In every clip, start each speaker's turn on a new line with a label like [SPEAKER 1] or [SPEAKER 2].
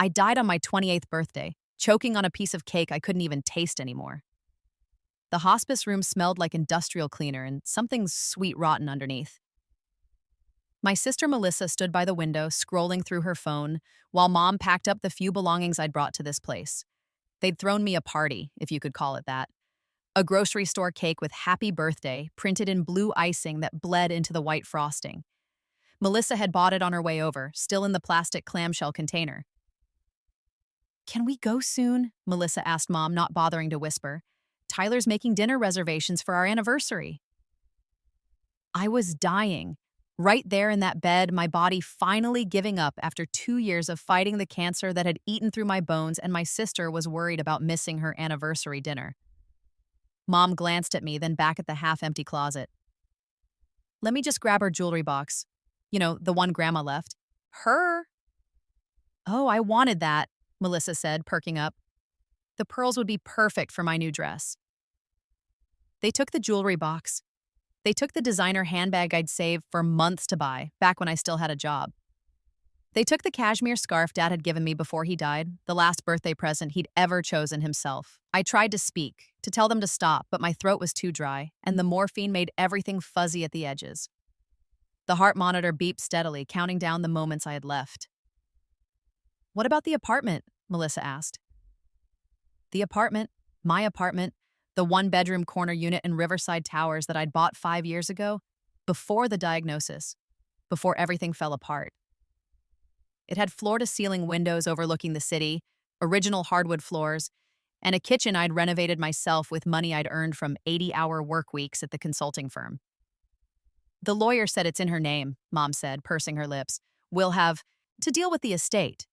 [SPEAKER 1] I died on my 28th birthday, choking on a piece of cake I couldn't even taste anymore. The hospice room smelled like industrial cleaner and something sweet rotten underneath. My sister Melissa stood by the window, scrolling through her phone, while Mom packed up the few belongings I'd brought to this place. They'd thrown me a party, if you could call it that. A grocery store cake with "Happy Birthday" printed in blue icing that bled into the white frosting. Melissa had bought it on her way over, still in the plastic clamshell container. "Can we go soon?" Melissa asked Mom, not bothering to whisper. "Tyler's making dinner reservations for our anniversary." I was dying. Right there in that bed, my body finally giving up after 2 years of fighting the cancer that had eaten through my bones, and my sister was worried about missing her anniversary dinner. Mom glanced at me, then back at the half-empty closet. "Let me just grab her jewelry box. You know, the one Grandma left." "Her?" "Oh, I wanted that," Melissa said, perking up. "The pearls would be perfect for my new dress." They took the jewelry box. They took the designer handbag I'd saved for months to buy, back when I still had a job. They took the cashmere scarf Dad had given me before he died, the last birthday present he'd ever chosen himself. I tried to speak, to tell them to stop, but my throat was too dry, and the morphine made everything fuzzy at the edges. The heart monitor beeped steadily, counting down the moments I had left. "What about the apartment?" Melissa asked. "The apartment, my apartment, the one-bedroom corner unit in Riverside Towers that I'd bought 5 years ago, before the diagnosis, before everything fell apart. It had floor-to-ceiling windows overlooking the city, original hardwood floors, and a kitchen I'd renovated myself with money I'd earned from 80-hour work weeks at the consulting firm. The lawyer said it's in her name," Mom said, pursing her lips. "We'll have to deal with the estate."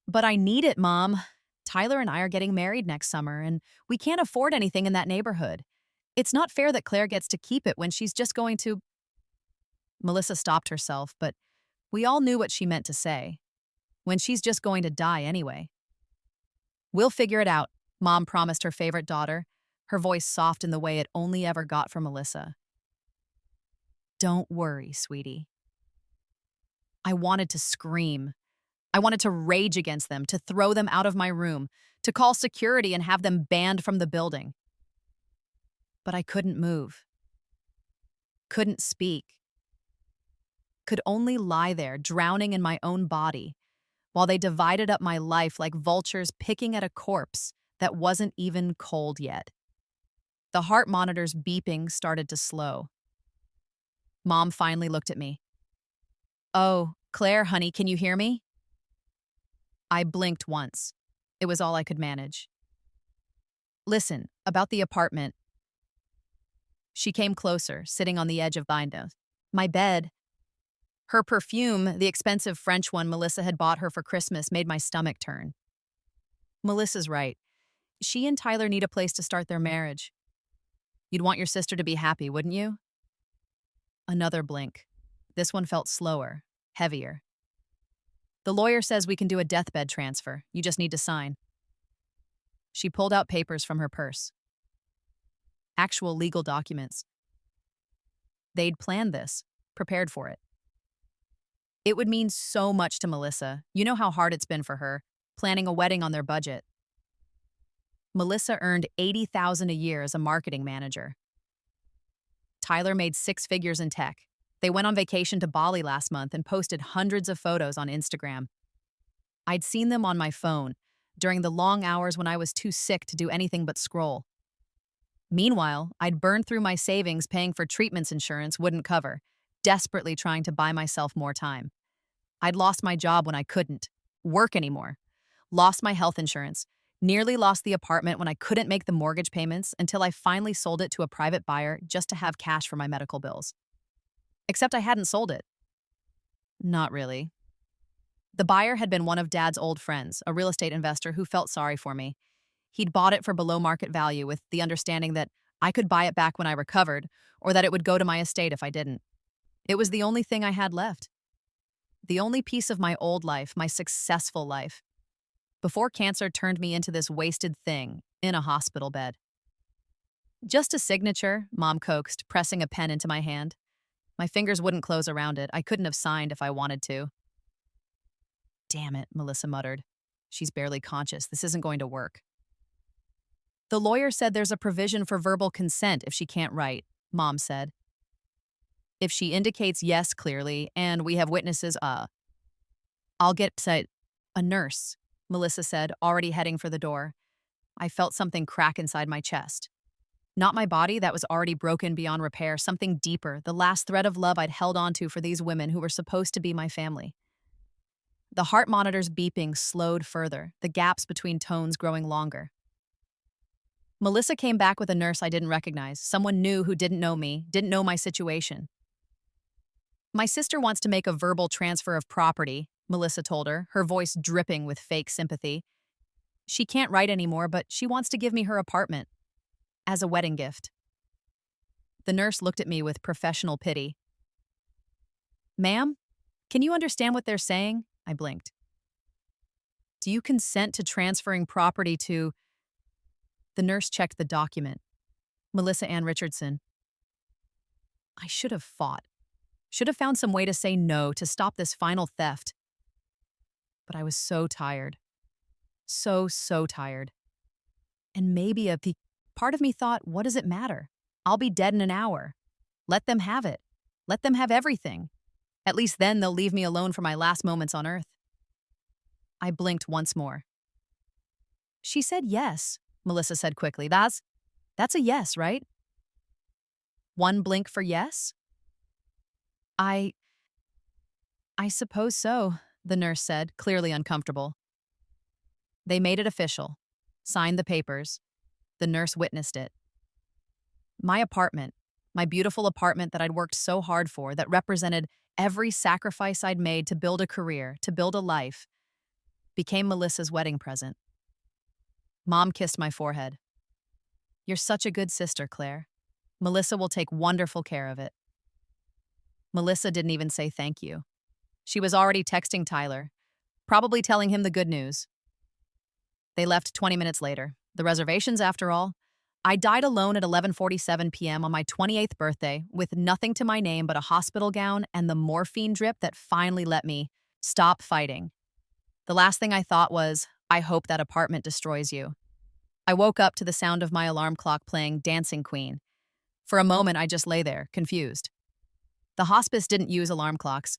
[SPEAKER 1] "But I need it, Mom. Tyler and I are getting married next summer, and we can't afford anything in that neighborhood. It's not fair that Claire gets to keep it when she's just going to—" Melissa stopped herself, but we all knew what she meant to say. When she's just going to die anyway. "We'll figure it out," Mom promised her favorite daughter, her voice soft in the way it only ever got from Melissa. "Don't worry, sweetie." I wanted to scream. I wanted to rage against them, to throw them out of my room, to call security and have them banned from the building. But I couldn't move. Couldn't speak. Could only lie there, drowning in my own body, while they divided up my life like vultures picking at a corpse that wasn't even cold yet. The heart monitor's beeping started to slow. Mom finally looked at me. "Oh, Claire, honey, can you hear me?" I blinked once. It was all I could manage. "Listen, about the apartment." She came closer, sitting on the edge of the window. My bed. Her perfume, the expensive French one Melissa had bought her for Christmas, made my stomach turn. Melissa's right. She and Tyler need a place to start their marriage. You'd want your sister to be happy, wouldn't you? Another blink. This one felt slower, heavier. "The lawyer says we can do a deathbed transfer. You just need to sign." She pulled out papers from her purse. Actual legal documents. They'd planned this, prepared for it. It would mean so much to Melissa. You know how hard it's been for her, planning a wedding on their budget. Melissa earned $80,000 a year as a marketing manager. Tyler made 6 figures in tech. They went on vacation to Bali last month and posted hundreds of photos on Instagram. I'd seen them on my phone during the long hours when I was too sick to do anything but scroll. Meanwhile, I'd burned through my savings paying for treatments insurance wouldn't cover, desperately trying to buy myself more time. I'd lost my job when I couldn't work anymore, lost my health insurance, nearly lost the apartment when I couldn't make the mortgage payments until I finally sold it to a private buyer just to have cash for my medical bills. Except I hadn't sold it. Not really. The buyer had been one of Dad's old friends, a real estate investor who felt sorry for me. He'd bought it for below market value with the understanding that I could buy it back when I recovered, or that it would go to my estate if I didn't. It was the only thing I had left. The only piece of my old life, my successful life, before cancer turned me into this wasted thing in a hospital bed. "Just a signature," Mom coaxed, pressing a pen into my hand. My fingers wouldn't close around it. I couldn't have signed if I wanted to. "Damn it," Melissa muttered. She's barely conscious. This isn't going to work. The lawyer said there's a provision for verbal consent if she can't write, Mom said. If she indicates yes clearly and we have witnesses, I'll get set. A nurse, Melissa said, already heading for the door. I felt something crack inside my chest. Not my body that was already broken beyond repair, something deeper, the last thread of love I'd held onto for these women who were supposed to be my family. The heart monitor's beeping slowed further, the gaps between tones growing longer. Melissa came back with a nurse I didn't recognize, someone new who didn't know me, didn't know my situation. My sister wants to make a verbal transfer of property, Melissa told her, her voice dripping with fake sympathy. She can't write anymore, but she wants to give me her apartment as a wedding gift. The nurse looked at me with professional pity. Ma'am, can you understand what they're saying? I blinked. Do you consent to transferring property to... The nurse checked the document. Melissa Ann Richardson. I should have fought. Should have found some way to say no to stop this final theft. But I was so tired. So tired. And maybe part of me thought, what does it matter? I'll be dead in an hour. Let them have it. Let them have everything. At least then they'll leave me alone for my last moments on Earth. I blinked once more. She said yes, Melissa said quickly. That's a yes, right? One blink for yes? I suppose so, the nurse said, clearly uncomfortable. They made it official, signed the papers. The nurse witnessed it. My apartment, my beautiful apartment that I'd worked so hard for, that represented every sacrifice I'd made to build a career, to build a life, became Melissa's wedding present. Mom kissed my forehead. You're such a good sister, Claire. Melissa will take wonderful care of it. Melissa didn't even say thank you. She was already texting Tyler, probably telling him the good news. They left 20 minutes later. The reservations, after all. I died alone at 11:47 p.m. on my 28th birthday with nothing to my name but a hospital gown and the morphine drip that finally let me stop fighting. The last thing I thought was, I hope that apartment destroys you. I woke up to the sound of my alarm clock playing Dancing Queen. For a moment, I just lay there, confused. The hospice didn't use alarm clocks.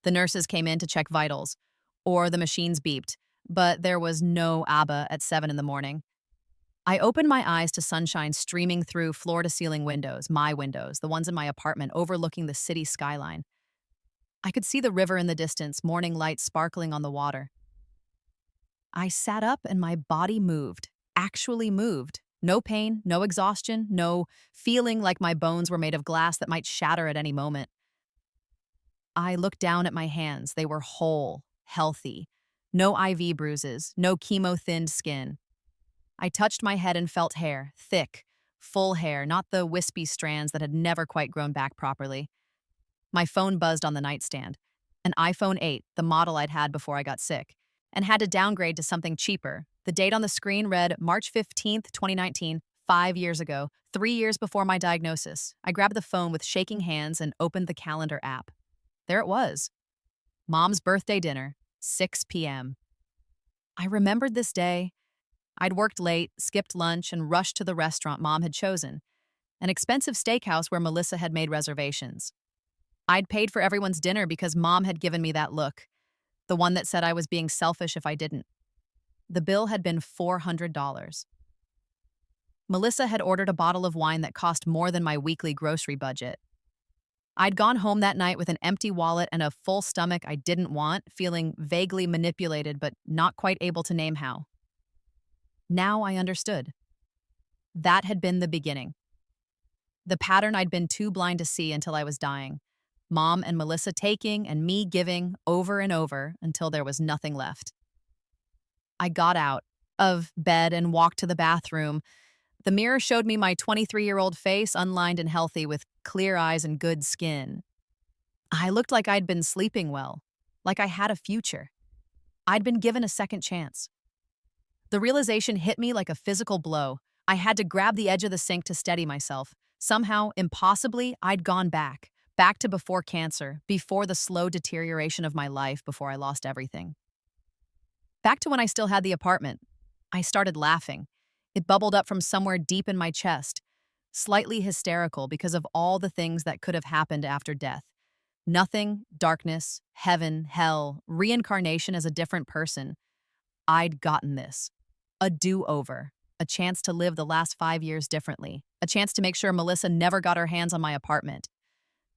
[SPEAKER 1] The nurses came in to check vitals, or the machines beeped, but there was no ABBA at 7 in the morning. I opened my eyes to sunshine streaming through floor-to-ceiling windows, my windows, the ones in my apartment overlooking the city skyline. I could see the river in the distance, morning light sparkling on the water. I sat up and my body moved, actually moved. No pain, no exhaustion, no feeling like my bones were made of glass that might shatter at any moment. I looked down at my hands. They were whole, healthy. No IV bruises, no chemo-thinned skin. I touched my head and felt hair, thick, full hair, not the wispy strands that had never quite grown back properly. My phone buzzed on the nightstand. An iPhone 8, the model I'd had before I got sick, and had to downgrade to something cheaper. The date on the screen read March 15th, 2019, 5 years ago, 3 years before my diagnosis. I grabbed the phone with shaking hands and opened the calendar app. There it was. Mom's birthday dinner, 6 p.m. I remembered this day. I'd worked late, skipped lunch, and rushed to the restaurant Mom had chosen, an expensive steakhouse where Melissa had made reservations. I'd paid for everyone's dinner because Mom had given me that look, the one that said I was being selfish if I didn't. The bill had been $400. Melissa had ordered a bottle of wine that cost more than my weekly grocery budget. I'd gone home that night with an empty wallet and a full stomach I didn't want, feeling vaguely manipulated but not quite able to name how. Now I understood. That had been the beginning. The pattern I'd been too blind to see until I was dying. Mom and Melissa taking and me giving over and over until there was nothing left. I got out of bed and walked to the bathroom. The mirror showed me my 23-year-old face, unlined and healthy, with clear eyes and good skin. I looked like I'd been sleeping well, like I had a future. I'd been given a second chance. The realization hit me like a physical blow. I had to grab the edge of the sink to steady myself. Somehow, impossibly, I'd gone back to before cancer, before the slow deterioration of my life, before I lost everything. Back to when I still had the apartment. I started laughing. It bubbled up from somewhere deep in my chest, slightly hysterical because of all the things that could have happened after death. Nothing, darkness, heaven, hell, reincarnation as a different person. I'd gotten this. A do-over. A chance to live the last 5 years differently. A chance to make sure Melissa never got her hands on my apartment.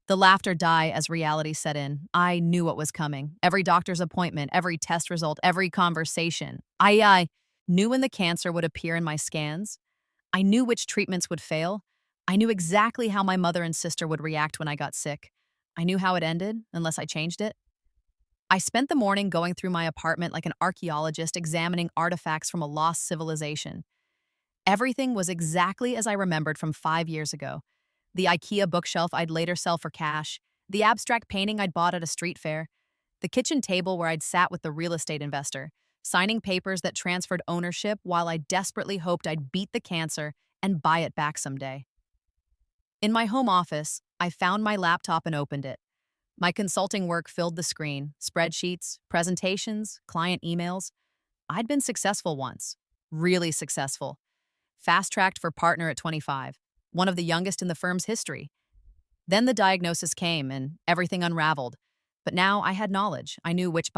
[SPEAKER 1] The laughter died as reality set in. I knew what was coming. Every doctor's appointment, every test result, every conversation. I knew when the cancer would appear in my scans. I knew which treatments would fail. I knew exactly how my mother and sister would react when I got sick. I knew how it ended, unless I changed it. I spent the morning going through my apartment like an archaeologist examining artifacts from a lost civilization. Everything was exactly as I remembered from 5 years ago. The IKEA bookshelf I'd later sell for cash, the abstract painting I'd bought at a street fair, the kitchen table where I'd sat with the real estate investor, signing papers that transferred ownership while I desperately hoped I'd beat the cancer and buy it back someday. In my home office, I found my laptop and opened it. My consulting work filled the screen, spreadsheets, presentations, client emails. I'd been successful once, really successful. Fast-tracked for partner at 25, one of the youngest in the firm's history. Then the diagnosis came and everything unraveled. But now I had knowledge. I knew which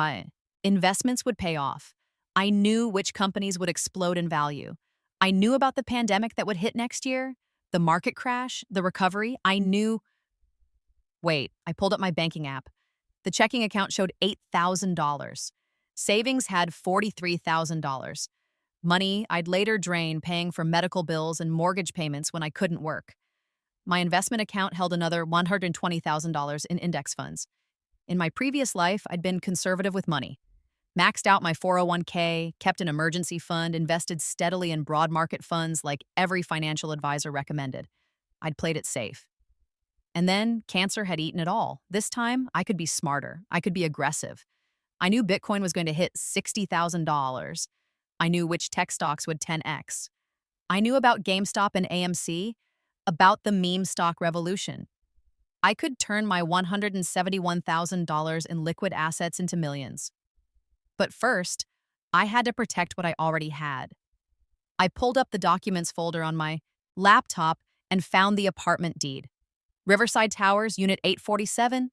[SPEAKER 1] investments would pay off. I knew which companies would explode in value. I knew about the pandemic that would hit next year, the market crash, the recovery. I knew. Wait, I pulled up my banking app. The checking account showed $8,000. Savings had $43,000. Money I'd later drain paying for medical bills and mortgage payments when I couldn't work. My investment account held another $120,000 in index funds. In my previous life, I'd been conservative with money. Maxed out my 401k, kept an emergency fund, invested steadily in broad market funds like every financial advisor recommended. I'd played it safe. And then cancer had eaten it all. This time, I could be smarter. I could be aggressive. I knew Bitcoin was going to hit $60,000. I knew which tech stocks would 10x. I knew about GameStop and AMC, about the meme stock revolution. I could turn my $171,000 in liquid assets into millions. But first, I had to protect what I already had. I pulled up the documents folder on my laptop and found the apartment deed. Riverside Towers, Unit 847,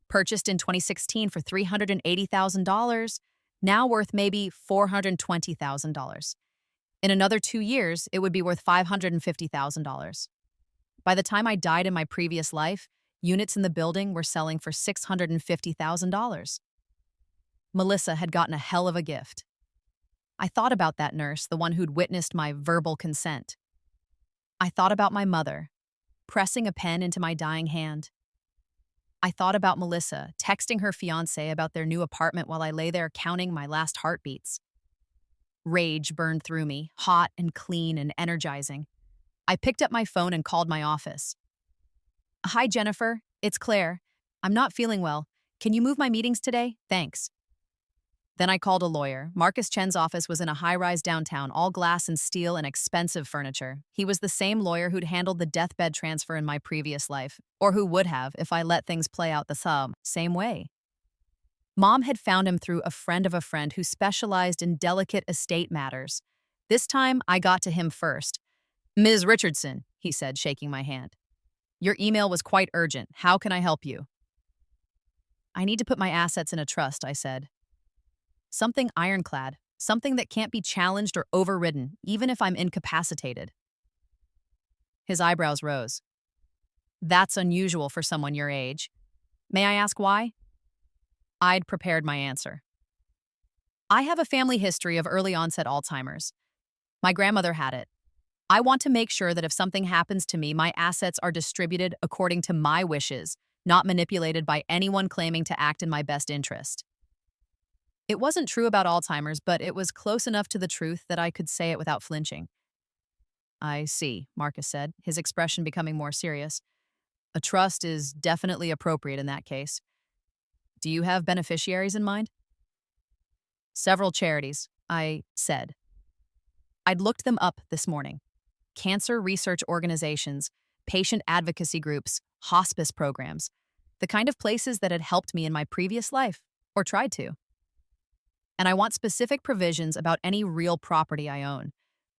[SPEAKER 1] purchased in 2016 for $380,000, now worth maybe $420,000. In another 2 years, it would be worth $550,000. By the time I died in my previous life, units in the building were selling for $650,000. Melissa had gotten a hell of a gift. I thought about that nurse, the one who'd witnessed my verbal consent. I thought about my mother, pressing a pen into my dying hand. I thought about Melissa, texting her fiancé about their new apartment while I lay there counting my last heartbeats. Rage burned through me, hot and clean and energizing. I picked up my phone and called my office. "Hi, Jennifer. It's Claire. I'm not feeling well. Can you move my meetings today? Thanks." Then I called a lawyer. Marcus Chen's office was in a high-rise downtown, all glass and steel and expensive furniture. He was the same lawyer who'd handled the deathbed transfer in my previous life, or who would have if I let things play out the same way. Mom had found him through a friend of a friend who specialized in delicate estate matters. This time, I got to him first. "Ms. Richardson," he said, shaking my hand. "Your email was quite urgent. How can I help you?" "I need to put my assets in a trust," I said. "Something ironclad, something that can't be challenged or overridden, even if I'm incapacitated." His eyebrows rose. "That's unusual for someone your age. May I ask why?" I'd prepared my answer. "I have a family history of early onset Alzheimer's. My grandmother had it. I want to make sure that if something happens to me, my assets are distributed according to my wishes, not manipulated by anyone claiming to act in my best interest." It wasn't true about Alzheimer's, but it was close enough to the truth that I could say it without flinching. "I see," Marcus said, his expression becoming more serious. "A trust is definitely appropriate in that case. Do you have beneficiaries in mind?" "Several charities," I said. I'd looked them up this morning. Cancer research organizations, patient advocacy groups, hospice programs, the kind of places that had helped me in my previous life, or tried to. And I want specific provisions about any real property I own.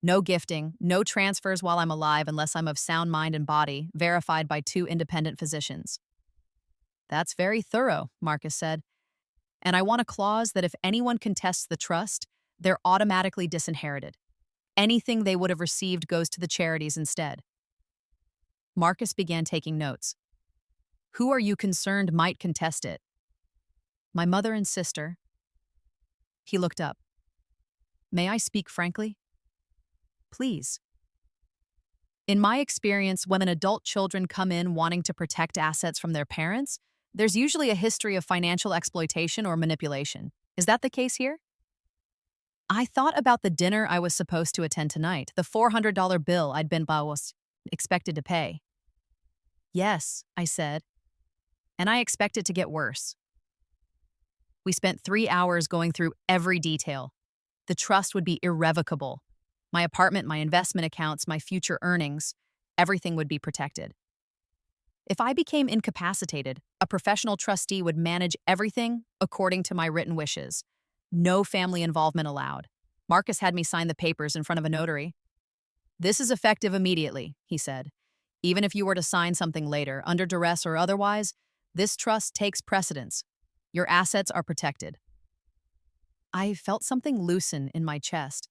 [SPEAKER 1] No gifting, no transfers while I'm alive unless I'm of sound mind and body, verified by 2 independent physicians. That's very thorough, Marcus said. And I want a clause that if anyone contests the trust, they're automatically disinherited. Anything they would have received goes to the charities instead. Marcus began taking notes. Who are you concerned might contest it? My mother and sister. He looked up. May I speak frankly? Please. In my experience, when an adult children come in wanting to protect assets from their parents, there's usually a history of financial exploitation or manipulation. Is that the case here? I thought about the dinner I was supposed to attend tonight, the $400 bill I'd been expected to pay. Yes, I said, and I expect it to get worse. We spent 3 hours going through every detail. The trust would be irrevocable. My apartment, my investment accounts, my future earnings, everything would be protected. If I became incapacitated, a professional trustee would manage everything according to my written wishes. No family involvement allowed. Marcus had me sign the papers in front of a notary. This is effective immediately, he said. Even if you were to sign something later, under duress or otherwise, this trust takes precedence. Your assets are protected. I felt something loosen in my chest,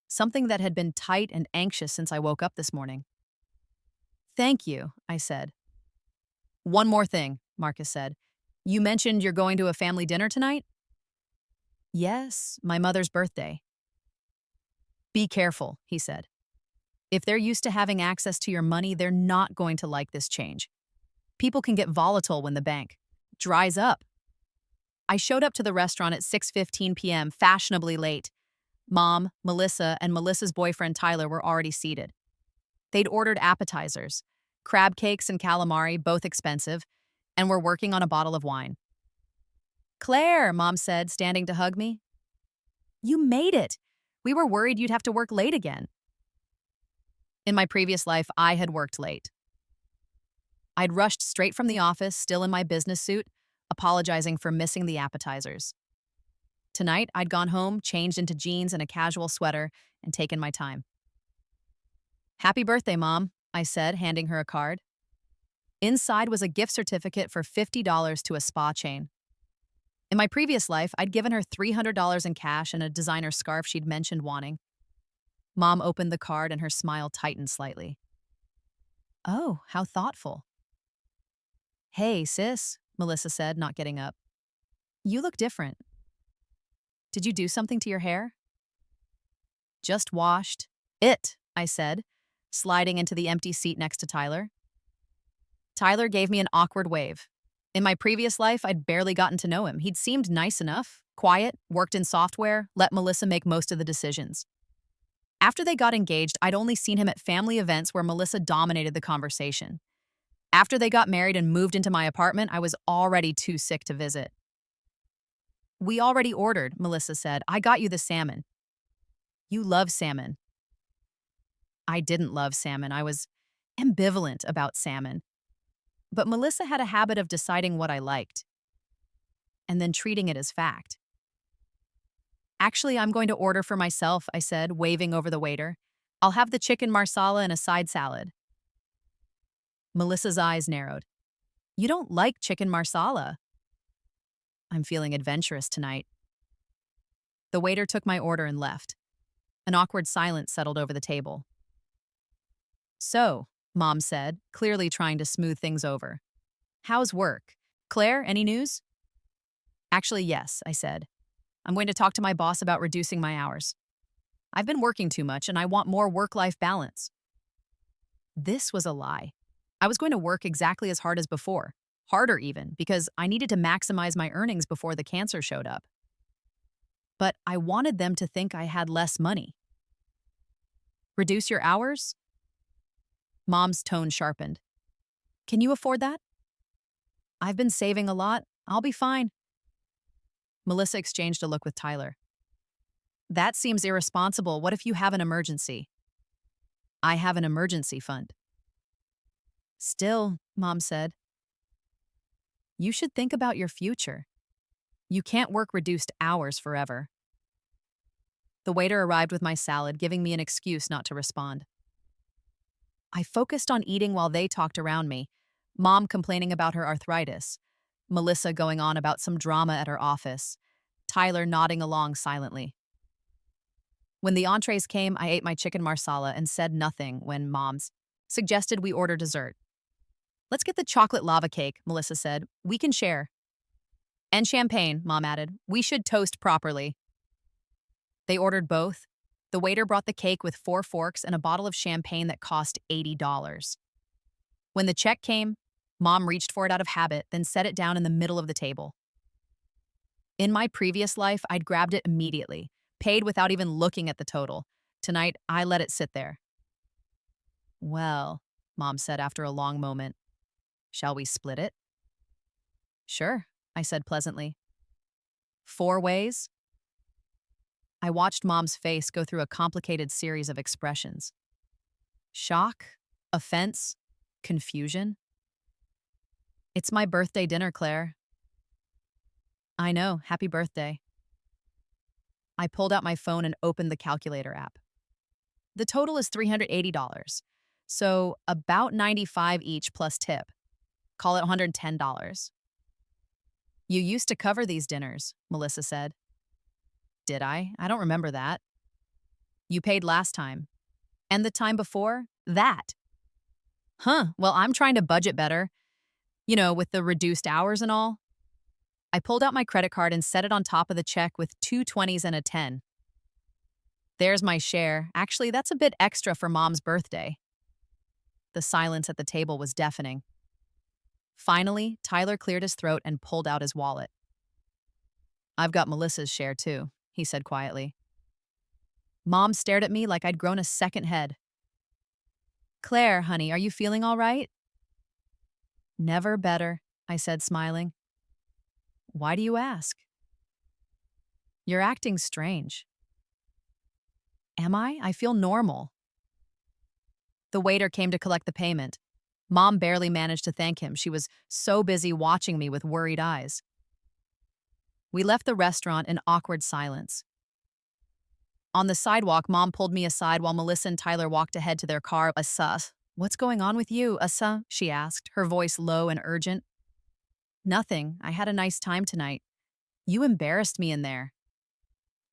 [SPEAKER 1] something that had been tight and anxious since I woke up this morning. Thank you, I said. One more thing, Marcus said. You mentioned you're going to a family dinner tonight? Yes, my mother's birthday. Be careful, he said. If they're used to having access to your money, they're not going to like this change. People can get volatile when the bank dries up. I showed up to the restaurant at 6:15 p.m., fashionably late. Mom, Melissa, and Melissa's boyfriend Tyler were already seated. They'd ordered appetizers, crab cakes and calamari, both expensive, and were working on a bottle of wine. Claire, Mom said, standing to hug me. You made it. We were worried you'd have to work late again. In my previous life, I had worked late. I'd rushed straight from the office, still in my business suit, apologizing for missing the appetizers. Tonight, I'd gone home, changed into jeans and a casual sweater, and taken my time. Happy birthday, Mom, I said, handing her a card. Inside was a gift certificate for $50 to a spa chain. In my previous life, I'd given her $300 in cash and a designer scarf she'd mentioned wanting. Mom opened the card and her smile tightened slightly. Oh, how thoughtful. Hey, sis, Melissa said, not getting up. You look different. Did you do something to your hair? Just washed. I said, sliding into the empty seat next to Tyler. Tyler gave me an awkward wave. In my previous life, I'd barely gotten to know him. He'd seemed nice enough, quiet, worked in software, let Melissa make most of the decisions. After they got engaged, I'd only seen him at family events where Melissa dominated the conversation. After they got married and moved into my apartment, I was already too sick to visit. We already ordered, Melissa said. I got you the salmon. You love salmon. I didn't love salmon. I was ambivalent about salmon. But Melissa had a habit of deciding what I liked and then treating it as fact. Actually, I'm going to order for myself, I said, waving over the waiter. I'll have the chicken marsala and a side salad. Melissa's eyes narrowed. You don't like chicken marsala. I'm feeling adventurous tonight. The waiter took my order and left. An awkward silence settled over the table. So, Mom said, clearly trying to smooth things over. How's work? Claire, any news? Actually, yes, I said. I'm going to talk to my boss about reducing my hours. I've been working too much and I want more work-life balance. This was a lie. I was going to work exactly as hard as before, harder even, because I needed to maximize my earnings before the cancer showed up. But I wanted them to think I had less money. Reduce your hours? Mom's tone sharpened. Can you afford that? I've been saving a lot. I'll be fine. Melissa exchanged a look with Tyler. That seems irresponsible. What if you have an emergency? I have an emergency fund. Still, Mom said. You should think about your future. You can't work reduced hours forever. The waiter arrived with my salad, giving me an excuse not to respond. I focused on eating while they talked around me, Mom complaining about her arthritis, Melissa going on about some drama at her office, Tyler nodding along silently. When the entrees came, I ate my chicken marsala and said nothing when Mom's suggested we order dessert. "Let's get the chocolate lava cake," Melissa said. "We can share." "And champagne," Mom added. "We should toast properly." They ordered both. The waiter brought the cake with 4 forks and a bottle of champagne that cost $80. When the check came, Mom reached for it out of habit, then set it down in the middle of the table. In my previous life, I'd grabbed it immediately, paid without even looking at the total. Tonight, I let it sit there. "Well," Mom said after a long moment, "shall we split it?" "Sure," I said pleasantly. "4 ways?" I watched Mom's face go through a complicated series of expressions. Shock, offense, confusion. "It's my birthday dinner, Claire." "I know, happy birthday." I pulled out my phone and opened the calculator app. The total is $380, so about $95 each plus tip. Call it $110. "You used to cover these dinners," Melissa said. "Did I? I don't remember that." "You paid last time. And the time before? That." "Huh, well, I'm trying to budget better. You know, with the reduced hours and all." I pulled out my credit card and set it on top of the check with 2 20s and a 10. "There's my share. Actually, that's a bit extra for Mom's birthday." The silence at the table was deafening. Finally, Tyler cleared his throat and pulled out his wallet. "I've got Melissa's share, too," he said quietly. Mom stared at me like I'd grown a second head. "Claire, honey, are you feeling all right?" "Never better," I said, smiling. "Why do you ask?" "You're acting strange." "Am I? I feel normal." The waiter came to collect the payment. Mom barely managed to thank him. She was so busy watching me with worried eyes. We left the restaurant in awkward silence. On the sidewalk, Mom pulled me aside while Melissa and Tyler walked ahead to their car. "Asa, what's going on with you, Asa?" she asked, her voice low and urgent. "Nothing. I had a nice time tonight. You embarrassed me in there."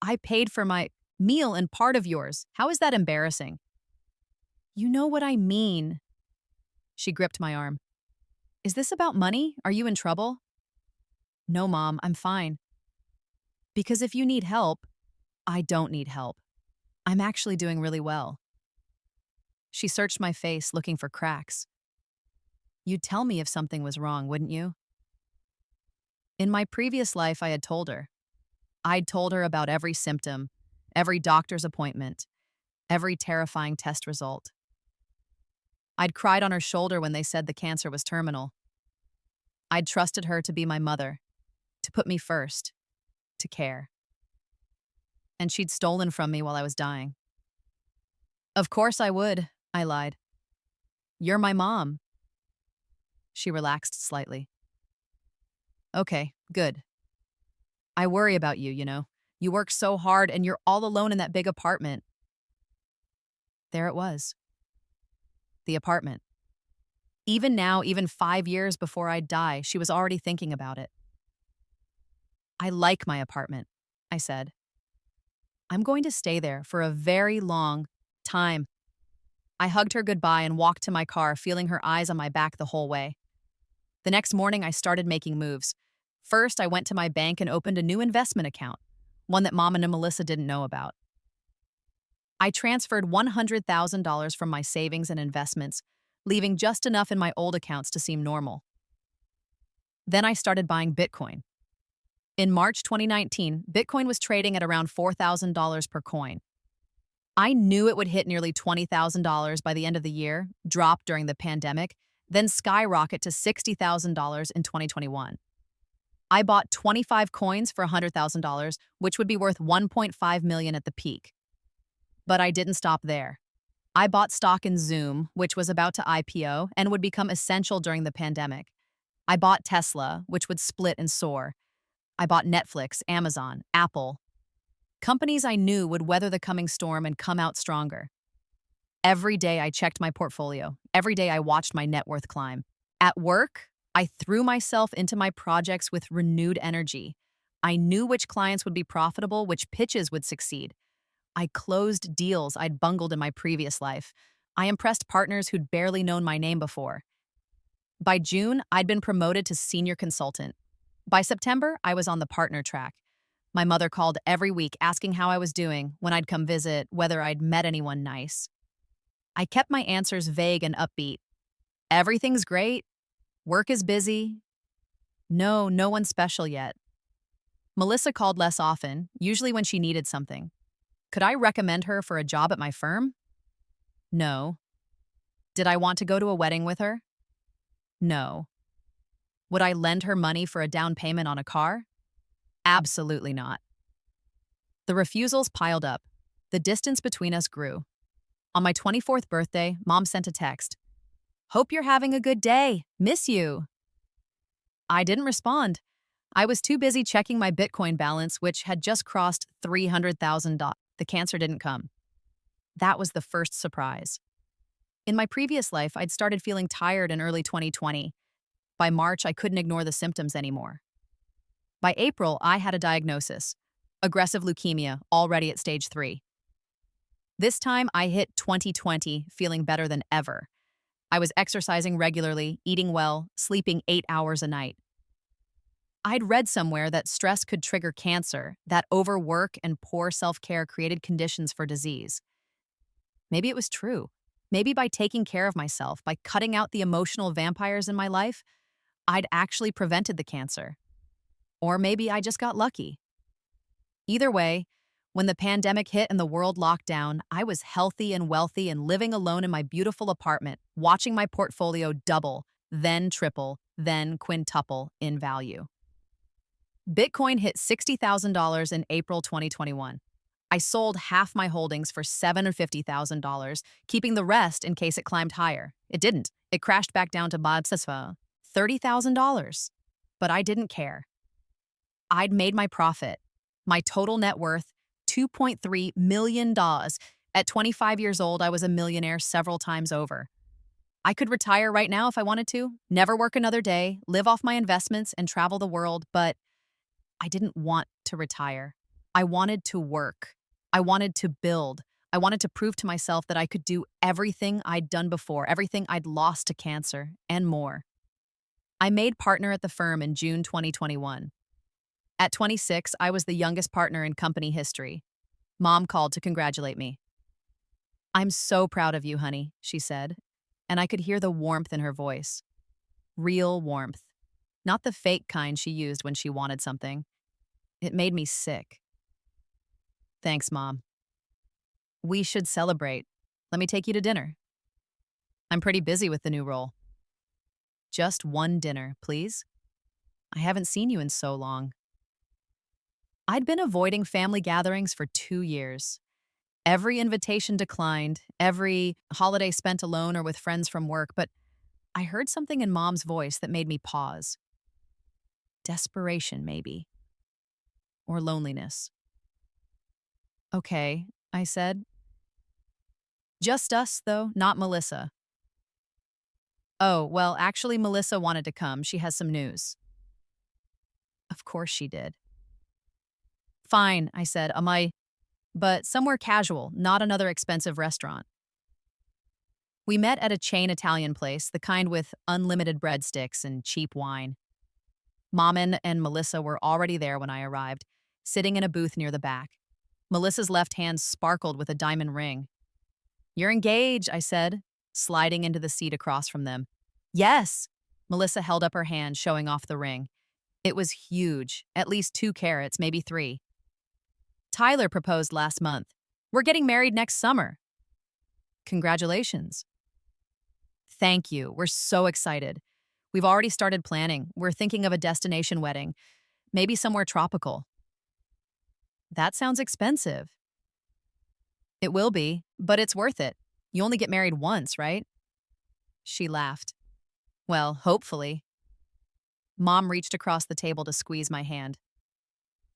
[SPEAKER 1] "I paid for my meal and part of yours. How is that embarrassing?" "You know what I mean." She gripped my arm. "Is this about money? Are you in trouble?" "No, Mom, I'm fine." "Because if you need help, I don't need help. I'm actually doing really well." She searched my face, looking for cracks. "You'd tell me if something was wrong, wouldn't you?" In my previous life, I had told her. I'd told her about every symptom, every doctor's appointment, every terrifying test result. I'd cried on her shoulder when they said the cancer was terminal. I'd trusted her to be my mother, to put me first, to care. And she'd stolen from me while I was dying. "Of course I would," I lied. "You're my mom." She relaxed slightly. "Okay, good. I worry about you, you know. You work so hard and you're all alone in that big apartment." There it was. The apartment. Even now, even 5 years before I'd die, she was already thinking about it. "I like my apartment," I said. "I'm going to stay there for a very long time." I hugged her goodbye and walked to my car, feeling her eyes on my back the whole way. The next morning, I started making moves. First, I went to my bank and opened a new investment account, one that Mom and Melissa didn't know about. I transferred $100,000 from my savings and investments, leaving just enough in my old accounts to seem normal. Then I started buying Bitcoin. In March 2019, Bitcoin was trading at around $4,000 per coin. I knew it would hit nearly $20,000 by the end of the year, drop during the pandemic, then skyrocket to $60,000 in 2021. I bought 25 coins for $100,000, which would be worth $1.5 million at the peak. But I didn't stop there. I bought stock in Zoom, which was about to IPO and would become essential during the pandemic. I bought Tesla, which would split and soar. I bought Netflix, Amazon, Apple. Companies I knew would weather the coming storm and come out stronger. Every day I checked my portfolio. Every day I watched my net worth climb. At work, I threw myself into my projects with renewed energy. I knew which clients would be profitable, which pitches would succeed. I closed deals I'd bungled in my previous life. I impressed partners who'd barely known my name before. By June, I'd been promoted to senior consultant. By September, I was on the partner track. My mother called every week asking how I was doing, when I'd come visit, whether I'd met anyone nice. I kept my answers vague and upbeat. Everything's great. Work is busy. No, no one special yet. Melissa called less often, usually when she needed something. Could I recommend her for a job at my firm? No. Did I want to go to a wedding with her? No. Would I lend her money for a down payment on a car? Absolutely not. The refusals piled up. The distance between us grew. On my 24th birthday, Mom sent a text. "Hope you're having a good day. Miss you." I didn't respond. I was too busy checking my Bitcoin balance, which had just crossed $300,000. The cancer didn't come. That was the first surprise. In my previous life, I'd started feeling tired in early 2020. By March, I couldn't ignore the symptoms anymore. By April, I had a diagnosis: aggressive leukemia, already at stage 3. This time, I hit 2020 feeling better than ever. I was exercising regularly, eating well, sleeping 8 hours a night. I'd read somewhere that stress could trigger cancer, that overwork and poor self-care created conditions for disease. Maybe it was true. Maybe by taking care of myself, by cutting out the emotional vampires in my life, I'd actually prevented the cancer. Or maybe I just got lucky. Either way, when the pandemic hit and the world locked down, I was healthy and wealthy and living alone in my beautiful apartment, watching my portfolio double, then triple, then quintuple in value. Bitcoin hit $60,000 in April 2021. I sold half my holdings for $750,000, keeping the rest in case it climbed higher. It didn't. It crashed back down to $30,000. But I didn't care. I'd made my profit. My total net worth, $2.3 million. At 25 years old, I was a millionaire several times over. I could retire right now if I wanted to, never work another day, live off my investments, and travel the world, but I didn't want to retire. I wanted to work. I wanted to build. I wanted to prove to myself that I could do everything I'd done before, everything I'd lost to cancer, and more. I made partner at the firm in June 2021. At 26, I was the youngest partner in company history. Mom called to congratulate me. "I'm so proud of you, honey," she said, and I could hear the warmth in her voice. Real warmth. Not the fake kind she used when she wanted something. It made me sick. "Thanks, Mom. We should celebrate. Let me take you to dinner." "I'm pretty busy with the new role." "Just one dinner, please. I haven't seen you in so long." I'd been avoiding family gatherings for 2 years. Every invitation declined, every holiday spent alone or with friends from work, but I heard something in Mom's voice that made me pause. Desperation, maybe. Or loneliness. "Okay," I said. "Just us, though, not Melissa." "Oh, well, actually, Melissa wanted to come. She has some news." Of course she did. "Fine," I said, but somewhere casual, not another expensive restaurant." We met at a chain Italian place, the kind with unlimited breadsticks and cheap wine. Mom and Melissa were already there when I arrived, sitting in a booth near the back. Melissa's left hand sparkled with a diamond ring. "You're engaged," I said, sliding into the seat across from them. "Yes." Melissa held up her hand, showing off the ring. It was huge, at least 2 carats, maybe 3. "Tyler proposed last month. We're getting married next summer." "Congratulations." "Thank you. We're so excited. We've already started planning. We're thinking of a destination wedding, maybe somewhere tropical." "That sounds expensive." "It will be, but it's worth it. You only get married once, right?" She laughed. "Well, hopefully." Mom reached across the table to squeeze my hand.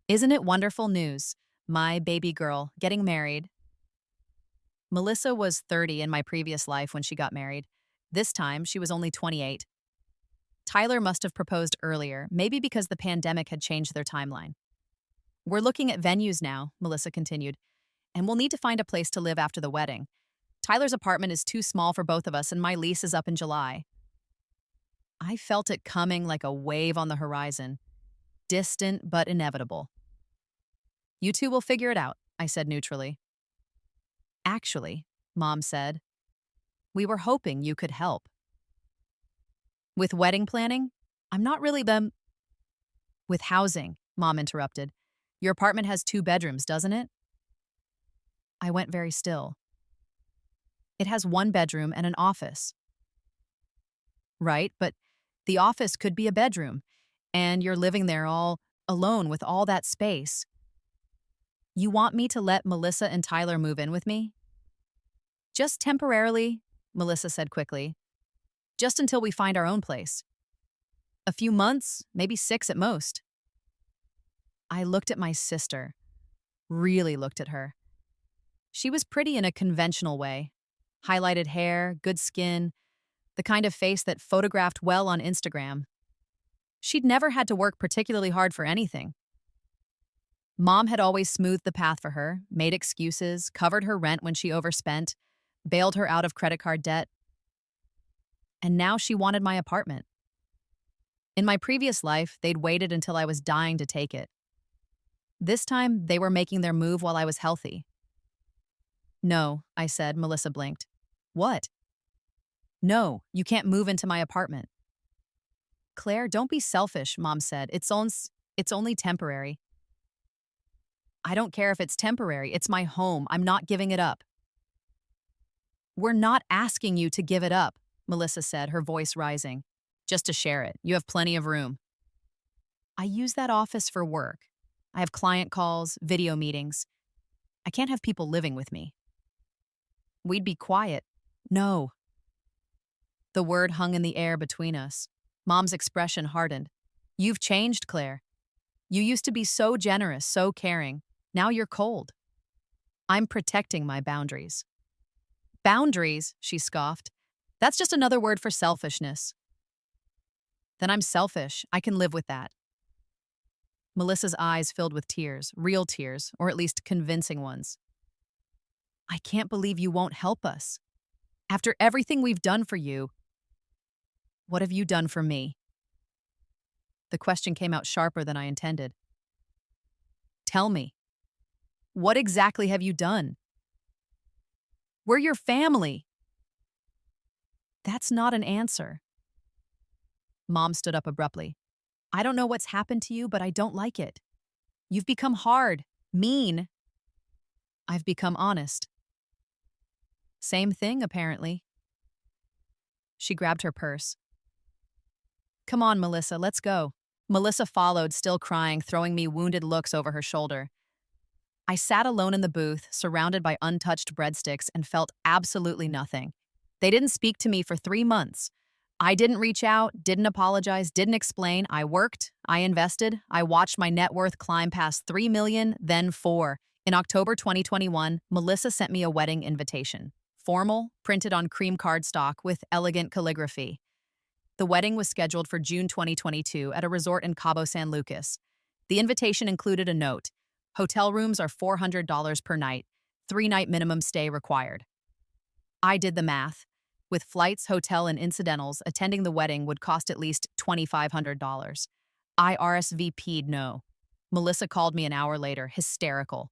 [SPEAKER 1] "Isn't it wonderful news? my baby girl, getting married. Melissa was 30 in my previous life when she got married. This time, she was only 28. Tyler must have proposed earlier, maybe because the pandemic had changed their timeline. We're looking at venues now, Melissa continued, and we'll need to find a place to live after the wedding. Tyler's apartment is too small for both of us, and my lease is up in July. I felt it coming like a wave on the horizon, distant but inevitable. You two will figure it out, I said neutrally. Actually, Mom said, we were hoping you could help. With wedding planning? I'm not really With housing, Mom interrupted. Your apartment has 2 bedrooms, doesn't it? I went very still. It has 1 bedroom and an office. Right, but the office could be a bedroom, and you're living there all alone with all that space. You want me to let Melissa and Tyler move in with me? Just temporarily, Melissa said quickly. Just until we find our own place. A few months, maybe 6 at most. I looked at my sister, really looked at her. She was pretty in a conventional way. Highlighted hair, good skin, the kind of face that photographed well on Instagram. She'd never had to work particularly hard for anything. Mom had always smoothed the path for her, made excuses, covered her rent when she overspent, bailed her out of credit card debt. And now she wanted my apartment. In my previous life, they'd waited until I was dying to take it. This time, they were making their move while I was healthy. No, I said. Melissa blinked. What? No, you can't move into my apartment. Claire, don't be selfish, Mom said. It's only temporary. I don't care if it's temporary. It's my home. I'm not giving it up. We're not asking you to give it up, Melissa said, her voice rising. Just to share it. You have plenty of room. I use that office for work. I have client calls, video meetings. I can't have people living with me. We'd be quiet. No. The word hung in the air between us. Mom's expression hardened. You've changed, Claire. You used to be so generous, so caring. Now you're cold. I'm protecting my boundaries. Boundaries, she scoffed. That's just another word for selfishness. Then I'm selfish. I can live with that. Melissa's eyes filled with tears, real tears, or at least convincing ones. I can't believe you won't help us. After everything we've done for you, what have you done for me? The question came out sharper than I intended. Tell me. What exactly have you done? We're your family. That's not an answer. Mom stood up abruptly. I don't know what's happened to you, but I don't like it. You've become hard, mean. I've become honest. Same thing, apparently. She grabbed her purse. Come on, Melissa, let's go. Melissa followed, still crying, throwing me wounded looks over her shoulder. I sat alone in the booth, surrounded by untouched breadsticks, and felt absolutely nothing. They didn't speak to me for 3 months. I didn't reach out, didn't apologize, didn't explain. I worked, I invested, I watched my net worth climb past 3 million, then 4. In October 2021, Melissa sent me a wedding invitation. Formal, printed on cream cardstock with elegant calligraphy. The wedding was scheduled for June 2022 at a resort in Cabo San Lucas. The invitation included a note. Hotel rooms are $400 per night, 3-night minimum stay required. I did the math. With flights, hotel, and incidentals, attending the wedding would cost at least $2,500. I RSVP'd no. Melissa called me an hour later, hysterical.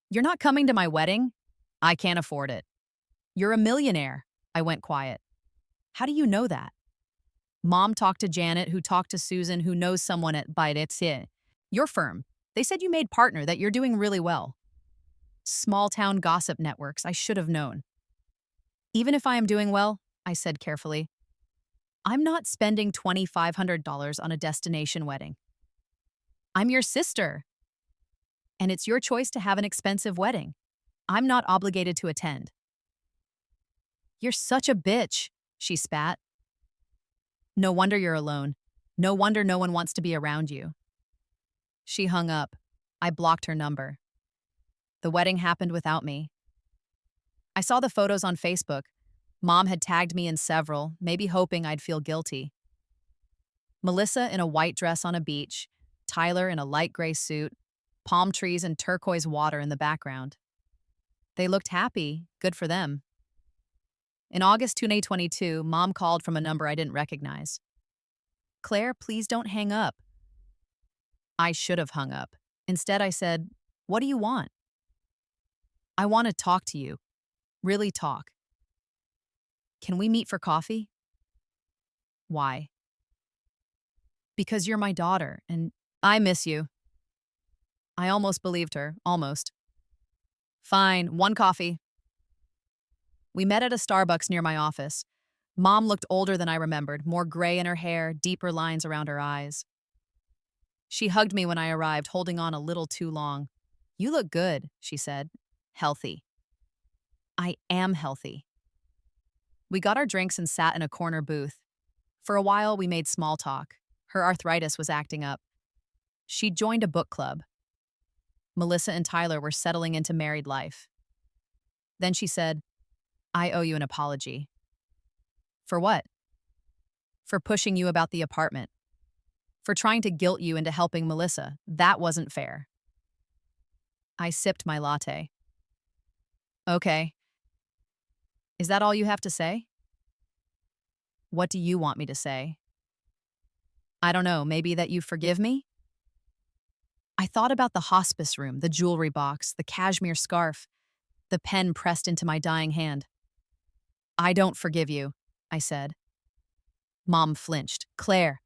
[SPEAKER 1] You're not coming to my wedding? I can't afford it. You're a millionaire. I went quiet. How do you know that? Mom talked to Janet, who talked to Susan, who knows someone at Bankrupted. Your firm. They said you made partner, that you're doing really well. Small-town gossip networks, I should have known. Even if I am doing well, I said carefully, I'm not spending $2,500 on a destination wedding. I'm your sister. And it's your choice to have an expensive wedding. I'm not obligated to attend. You're such a bitch, she spat. No wonder you're alone. No wonder no one wants to be around you. She hung up. I blocked her number. The wedding happened without me. I saw the photos on Facebook. Mom had tagged me in several, maybe hoping I'd feel guilty. Melissa in a white dress on a beach, Tyler in a light gray suit, palm trees and turquoise water in the background. They looked happy, good for them. In August 2022, Mom called from a number I didn't recognize. "Claire, please don't hang up." I should have hung up. Instead, I said, "What do you want?" "I want to talk to you. Really talk." "Can we meet for coffee?" "Why?" "Because you're my daughter, and I miss you." I almost believed her, almost. "Fine, one coffee." We met at a Starbucks near my office. Mom looked older than I remembered, more gray in her hair, deeper lines around her eyes. She hugged me when I arrived, holding on a little too long. "You look good," she said. "Healthy." I am healthy. We got our drinks and sat in a corner booth. For a while, we made small talk. Her arthritis was acting up. She'd joined a book club. Melissa and Tyler were settling into married life. Then she said, "I owe you an apology." "For what?" "For pushing you about the apartment. For trying to guilt you into helping Melissa. That wasn't fair." I sipped my latte. "Okay. Is that all you have to say?" "What do you want me to say?" "I don't know, maybe that you forgive me?" I thought about the hospice room, the jewelry box, the cashmere scarf, the pen pressed into my dying hand. "I don't forgive you," I said. Mom flinched. "Claire,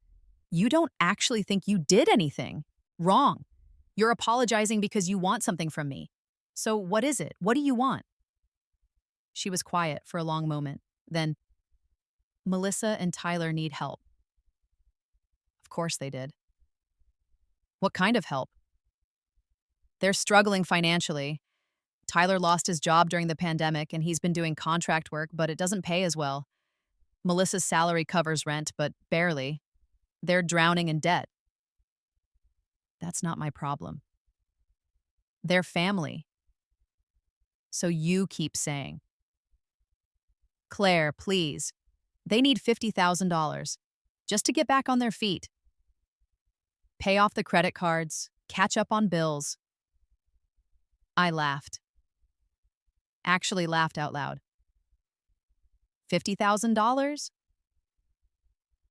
[SPEAKER 1] you don't actually think you did anything wrong. You're apologizing because you want something from me. So what is it? What do you want?" She was quiet for a long moment. Then, "Melissa and Tyler need help." Of course they did. "What kind of help?" "They're struggling financially. Tyler lost his job during the pandemic and he's been doing contract work, but it doesn't pay as well. Melissa's salary covers rent, but barely. They're drowning in debt." "That's not my problem." "They're family." "So you keep saying." "Claire, please. They need $50,000 just to get back on their feet. Pay off the credit cards, catch up on bills." I laughed. Actually laughed out loud. $50,000?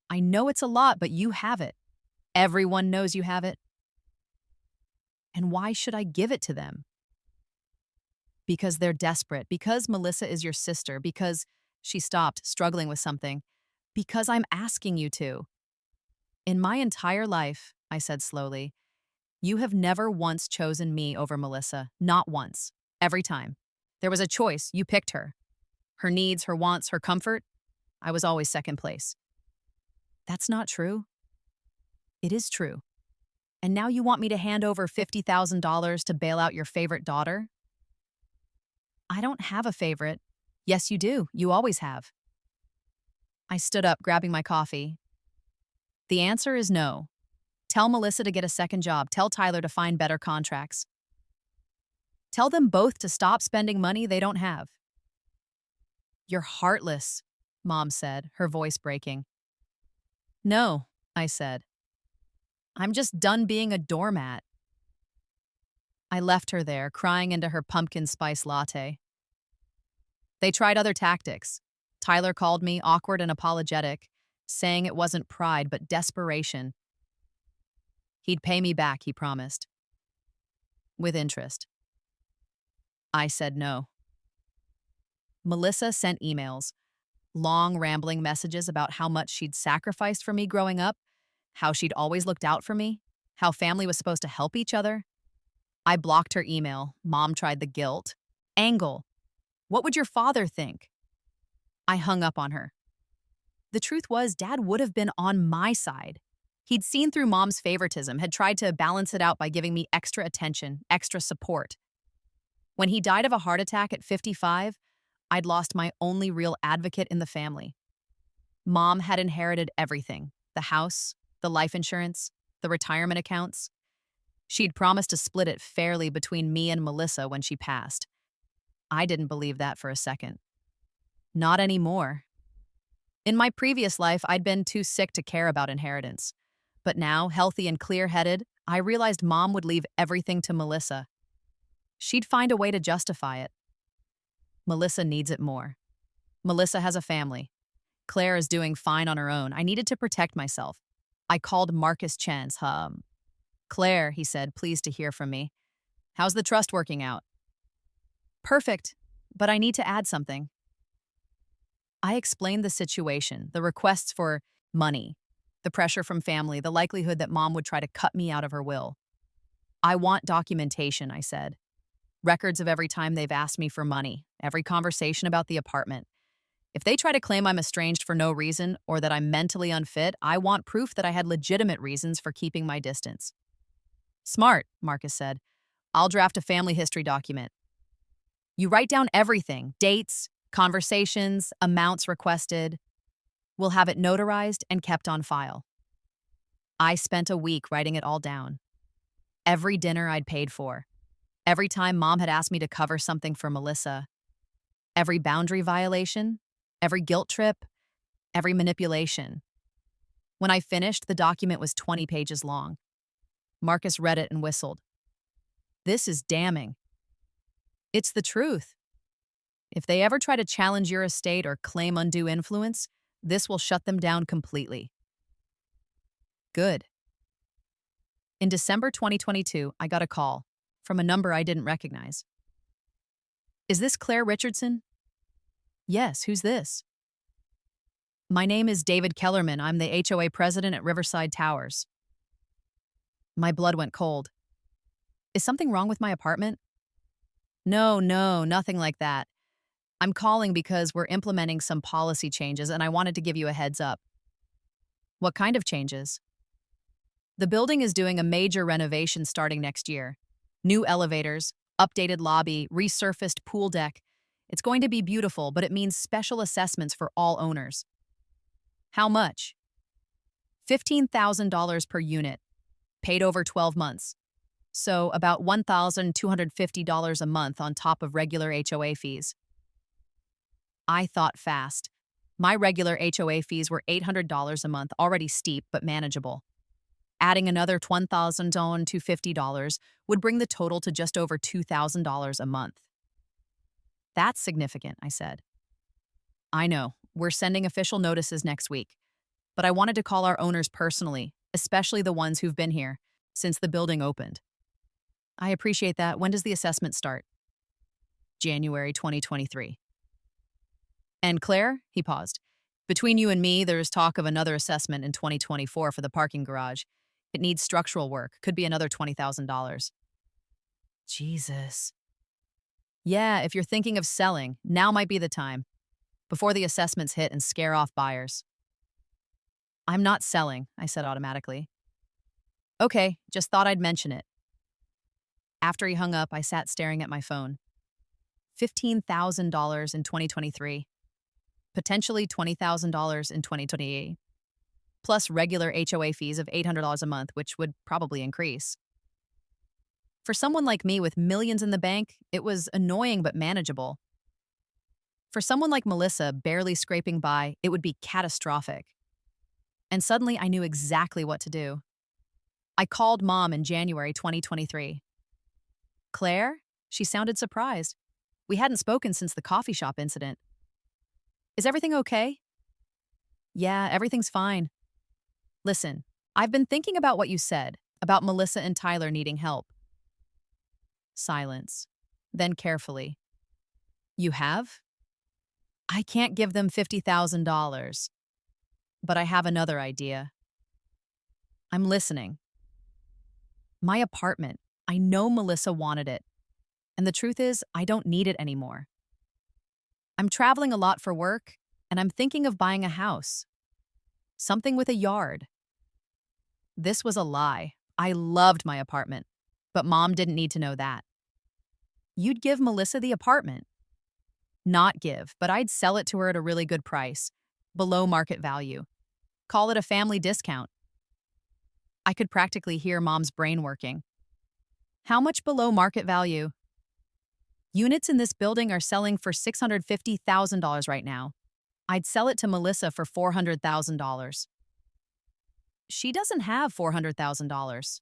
[SPEAKER 1] I know it's a lot, but you have it. Everyone knows you have it. And why should I give it to them? Because they're desperate. Because Melissa is your sister. Because she stopped, struggling with something. Because I'm asking you to. In my entire life, I said slowly, you have never once chosen me over Melissa. Not once. Every time. There was a choice. You picked her. Her needs, her wants, her comfort. I was always second place. That's not true. It is true. And now you want me to hand over $50,000 to bail out your favorite daughter? I don't have a favorite. Yes, you do. You always have. I stood up, grabbing my coffee. The answer is no. Tell Melissa to get a second job. Tell Tyler to find better contracts. Tell them both to stop spending money they don't have. You're heartless, Mom said, her voice breaking. No, I said. I'm just done being a doormat. I left her there, crying into her pumpkin spice latte. They tried other tactics. Tyler called me, awkward and apologetic, saying it wasn't pride but desperation. He'd pay me back, he promised. With interest. I said no. Melissa sent emails, long rambling messages about how much she'd sacrificed for me growing up, how she'd always looked out for me, how family was supposed to help each other. I blocked her email. Mom tried the guilt. Angle. What would your father think? I hung up on her. The truth was, Dad would have been on my side. He'd seen through Mom's favoritism, had tried to balance it out by giving me extra attention, extra support. When he died of a heart attack at 55, I'd lost my only real advocate in the family. Mom had inherited everything, the house, the life insurance, the retirement accounts. She'd promised to split it fairly between me and Melissa when she passed. I didn't believe that for a second. Not anymore. In my previous life, I'd been too sick to care about inheritance. But now, healthy and clear-headed, I realized Mom would leave everything to Melissa. She'd find a way to justify it. Melissa needs it more. Melissa has a family. Claire is doing fine on her own. I needed to protect myself. I called Marcus Chan's. Claire, he said, pleased to hear from me. How's the trust working out? Perfect, but I need to add something. I explained the situation, the requests for money, the pressure from family, the likelihood that Mom would try to cut me out of her will. I want documentation, I said. Records of every time they've asked me for money, every conversation about the apartment. If they try to claim I'm estranged for no reason or that I'm mentally unfit, I want proof that I had legitimate reasons for keeping my distance. Smart, Marcus said. I'll draft a family history document. You write down everything, dates, conversations, amounts requested. We'll have it notarized and kept on file. I spent a week writing it all down. Every dinner I'd paid for. Every time Mom had asked me to cover something for Melissa. Every boundary violation. Every guilt trip. Every manipulation. When I finished, the document was 20 pages long. Marcus read it and whistled. This is damning. It's the truth. If they ever try to challenge your estate or claim undue influence, this will shut them down completely. Good. In December 2022, I got a call from a number I didn't recognize. Is this Claire Richardson? Yes, who's this? My name is David Kellerman. I'm the HOA president at Riverside Towers. My blood went cold. Is something wrong with my apartment? No, nothing like that. I'm calling because we're implementing some policy changes and I wanted to give you a heads up. What kind of changes? The building is doing a major renovation starting next year. New elevators, updated lobby, resurfaced pool deck. It's going to be beautiful, but it means special assessments for all owners. How much? $15,000 per unit, paid over 12 months. So about $1,250 a month on top of regular HOA fees. I thought fast. My regular HOA fees were $800 a month, already steep but manageable. Adding another $1,250 would bring the total to just over $2,000 a month. That's significant, I said. I know, we're sending official notices next week, but I wanted to call our owners personally, especially the ones who've been here since the building opened. I appreciate that. When does the assessment start? January 2023. And Claire? He paused. Between you and me, there's talk of another assessment in 2024 for the parking garage. It needs structural work. Could be another $20,000. Jesus. Yeah, if you're thinking of selling, now might be the time, before the assessments hit and scare off buyers. I'm not selling, I said automatically. Okay, just thought I'd mention it. After he hung up, I sat staring at my phone. $15,000 in 2023. Potentially $20,000 in 2028. Plus regular HOA fees of $800 a month, which would probably increase. For someone like me with millions in the bank, it was annoying but manageable. For someone like Melissa, barely scraping by, it would be catastrophic. And suddenly I knew exactly what to do. I called Mom in January 2023. Claire? She sounded surprised. We hadn't spoken since the coffee shop incident. Is everything okay? Yeah, everything's fine. Listen, I've been thinking about what you said, about Melissa and Tyler needing help. Silence. Then carefully. You have? I can't give them $50,000. But I have another idea. I'm listening. My apartment. I know Melissa wanted it. And the truth is, I don't need it anymore. I'm traveling a lot for work, and I'm thinking of buying a house. Something with a yard. This was a lie. I loved my apartment, but Mom didn't need to know that. You'd give Melissa the apartment. Not give, but I'd sell it to her at a really good price, below market value. Call it a family discount. I could practically hear Mom's brain working. How much below market value? Units in this building are selling for $650,000 right now. I'd sell it to Melissa for $400,000. She doesn't have $400,000.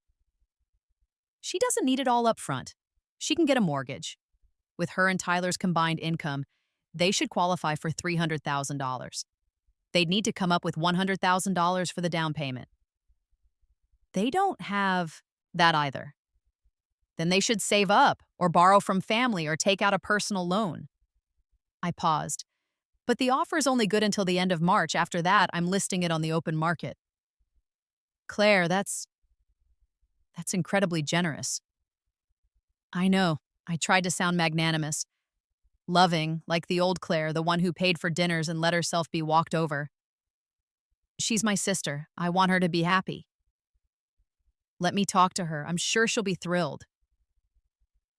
[SPEAKER 1] She doesn't need it all up front. She can get a mortgage. With her and Tyler's combined income, they should qualify for $300,000. They'd need to come up with $100,000 for the down payment. They don't have that either. Then they should save up or borrow from family or take out a personal loan. I paused. But the offer is only good until the end of March. After that, I'm listing it on the open market. Claire, that's incredibly generous. I know. I tried to sound magnanimous. Loving, like the old Claire, the one who paid for dinners and let herself be walked over. She's my sister. I want her to be happy. Let me talk to her. I'm sure she'll be thrilled.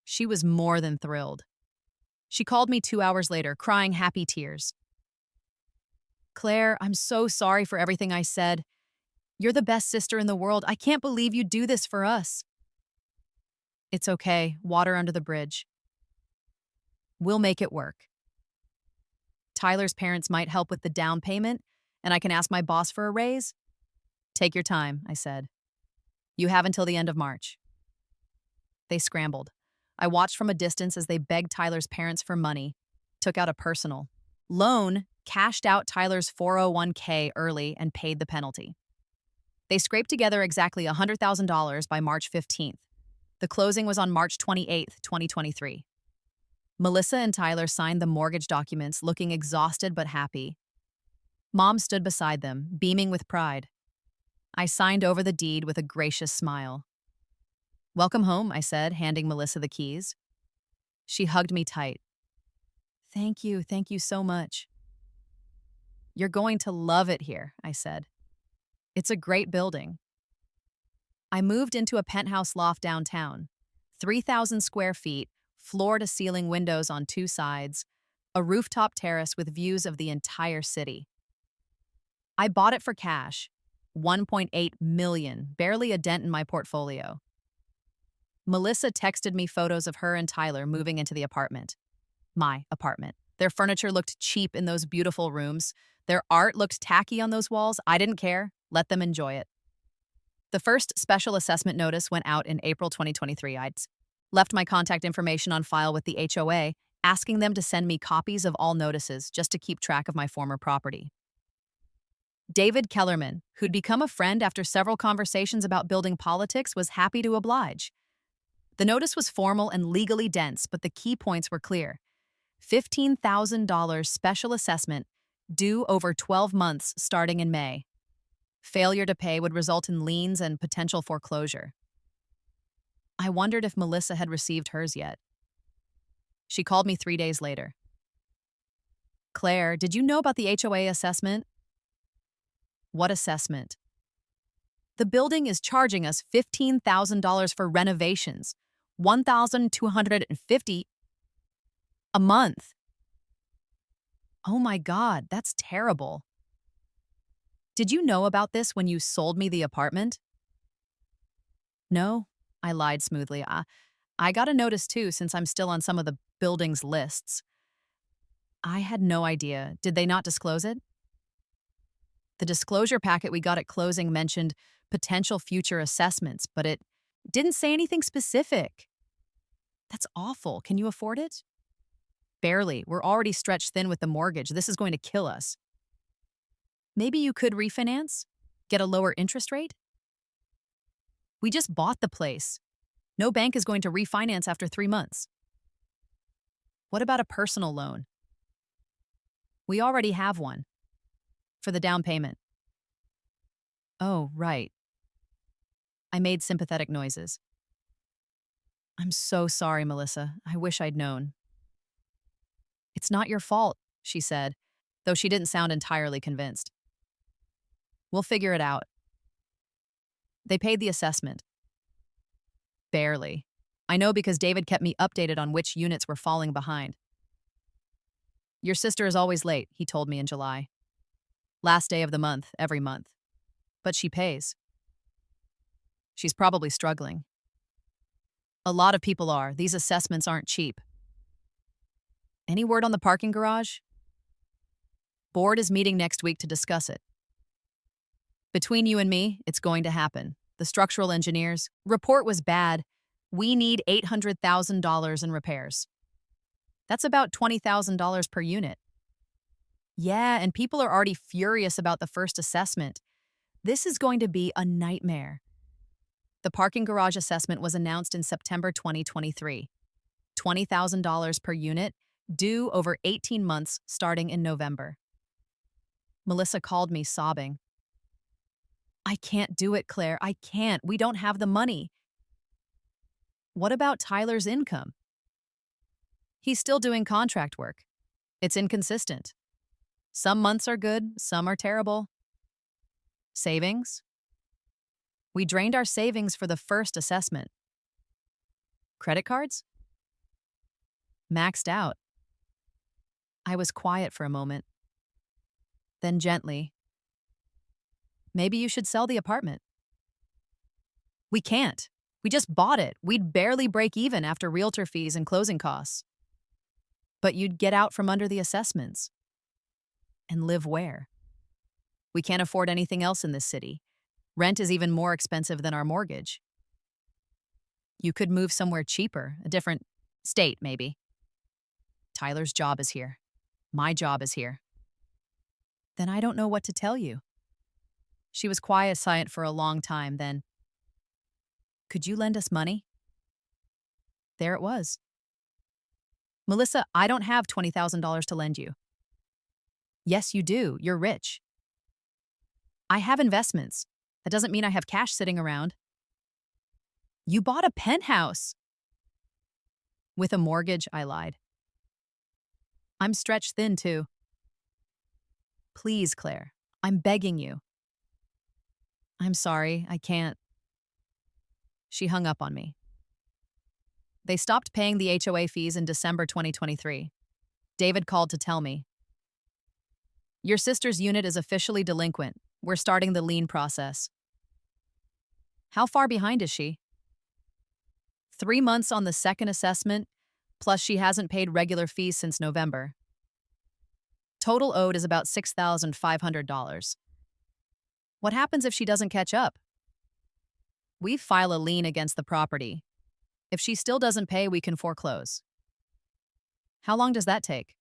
[SPEAKER 1] She was more than thrilled. She called me 2 hours later, crying happy tears. Claire, I'm so sorry for everything I said. You're the best sister in the world. I can't believe you do this for us. It's okay. Water under the bridge. We'll make it work. Tyler's parents might help with the down payment, and I can ask my boss for a raise. Take your time, I said. You have until the end of March. They scrambled. I watched from a distance as they begged Tyler's parents for money, took out a personal loan, cashed out Tyler's 401k early, and paid the penalty. They scraped together exactly $100,000 by March 15th. The closing was on March 28th, 2023. Melissa and Tyler signed the mortgage documents, looking exhausted but happy. Mom stood beside them, beaming with pride. I signed over the deed with a gracious smile. Welcome home, I said, handing Melissa the keys. She hugged me tight. Thank you so much. You're going to love it here, I said. It's a great building. I moved into a penthouse loft downtown, 3,000 square feet, floor-to-ceiling windows on 2 sides, a rooftop terrace with views of the entire city. I bought it for cash, $1.8 million, barely a dent in my portfolio. Melissa texted me photos of her and Tyler moving into the apartment. My apartment. Their furniture looked cheap in those beautiful rooms. Their art looked tacky on those walls. I didn't care. Let them enjoy it. The first special assessment notice went out in April 2023. I'd left my contact information on file with the HOA, asking them to send me copies of all notices just to keep track of my former property. David Kellerman, who'd become a friend after several conversations about building politics, was happy to oblige. The notice was formal and legally dense, but the key points were clear. $15,000 special assessment due over 12 months starting in May. Failure to pay would result in liens and potential foreclosure. I wondered if Melissa had received hers yet. She called me 3 days later. Claire, did you know about the HOA assessment? What assessment? The building is charging us $15,000 for renovations, $1,250 a month. Oh my God, that's terrible. Did you know about this when you sold me the apartment? No, I lied smoothly. I got a notice too, since I'm still on some of the building's lists. I had no idea. Did they not disclose it? The disclosure packet we got at closing mentioned potential future assessments, but it didn't say anything specific. That's awful. Can you afford it? Barely. We're already stretched thin with the mortgage. This is going to kill us. Maybe you could refinance? Get a lower interest rate? We just bought the place. No bank is going to refinance after 3 months. What about a personal loan? We already have one. For the down payment. Oh, right. I made sympathetic noises. I'm so sorry, Melissa. I wish I'd known. It's not your fault, she said, though she didn't sound entirely convinced. We'll figure it out. They paid the assessment. Barely. I know because David kept me updated on which units were falling behind. Your sister is always late, he told me in July. Last day of the month, every month. But she pays. She's probably struggling. A lot of people are. These assessments aren't cheap. Any word on the parking garage? Board is meeting next week to discuss it. Between you and me, it's going to happen. The structural engineers, report was bad. We need $800,000 in repairs. That's about $20,000 per unit. Yeah, and people are already furious about the first assessment. This is going to be a nightmare. The parking garage assessment was announced in September 2023. $20,000 per unit, due over 18 months starting in November. Melissa called me sobbing. I can't do it, Claire. I can't. We don't have the money. What about Tyler's income? He's still doing contract work. It's inconsistent. Some months are good, some are terrible. Savings? We drained our savings for the first assessment. Credit cards? Maxed out. I was quiet for a moment. Then gently, maybe you should sell the apartment. We can't. We just bought it. We'd barely break even after realtor fees and closing costs. But you'd get out from under the assessments. And live where? We can't afford anything else in this city. Rent is even more expensive than our mortgage. You could move somewhere cheaper, a different state, maybe. Tyler's job is here. My job is here. Then I don't know what to tell you. She was quiet for a long time, then, could you lend us money? There it was. Melissa, I don't have $20,000 to lend you. Yes, you do. You're rich. I have investments. That doesn't mean I have cash sitting around. You bought a penthouse. With a mortgage, I lied. I'm stretched thin, too. Please, Claire, I'm begging you. I'm sorry, I can't. She hung up on me. They stopped paying the HOA fees in December 2023. David called to tell me, your sister's unit is officially delinquent. We're starting the lien process. How far behind is she? 3 months on the second assessment, plus she hasn't paid regular fees since November. Total owed is about $6,500. What happens if she doesn't catch up? We file a lien against the property. If she still doesn't pay, we can foreclose. How long does that take?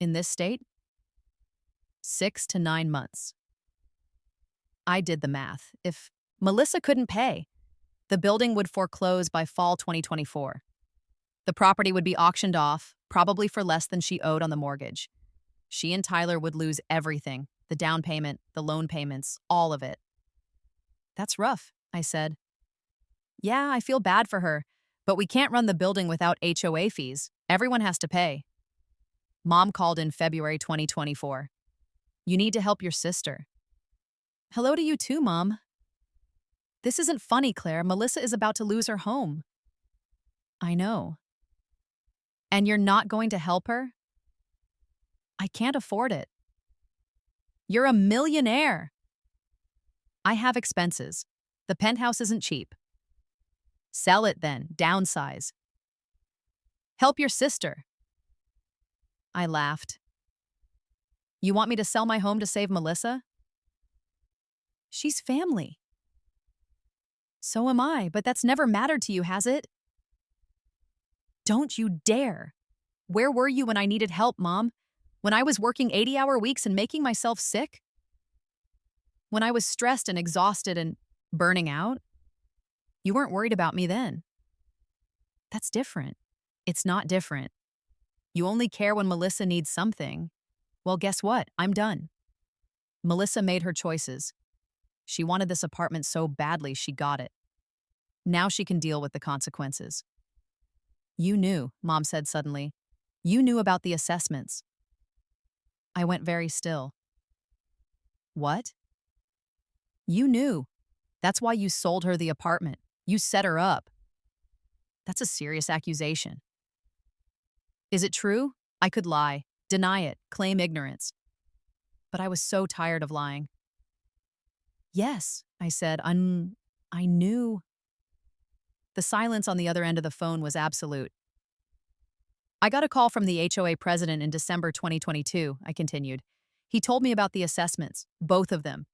[SPEAKER 1] In this state? 6 to 9 months. I did the math. If Melissa couldn't pay, the building would foreclose by fall 2024. The property would be auctioned off, probably for less than she owed on the mortgage. She and Tyler would lose everything, the down payment, the loan payments, all of it. That's rough, I said. Yeah, I feel bad for her, but we can't run the building without HOA fees. Everyone has to pay. Mom called in February 2024. You need to help your sister. Hello to you too, Mom. This isn't funny, Claire. Melissa is about to lose her home. I know. And you're not going to help her? I can't afford it. You're a millionaire. I have expenses. The penthouse isn't cheap. Sell it then, downsize. Help your sister. I laughed. You want me to sell my home to save Melissa? She's family. So am I, but that's never mattered to you, has it? Don't you dare. Where were you when I needed help, Mom? When I was working 80-hour weeks and making myself sick? When I was stressed and exhausted and burning out? You weren't worried about me then. That's different. It's not different. You only care when Melissa needs something. Well, guess what? I'm done. Melissa made her choices. She wanted this apartment so badly she got it. Now she can deal with the consequences. You knew, Mom said suddenly. You knew about the assessments. I went very still. What? You knew. That's why you sold her the apartment. You set her up. That's a serious accusation. Is it true? I could lie, deny it, claim ignorance. But I was so tired of lying. Yes, I said, I knew. The silence on the other end of the phone was absolute. I got a call from the HOA president in December 2022, I continued. He told me about the assessments, both of them.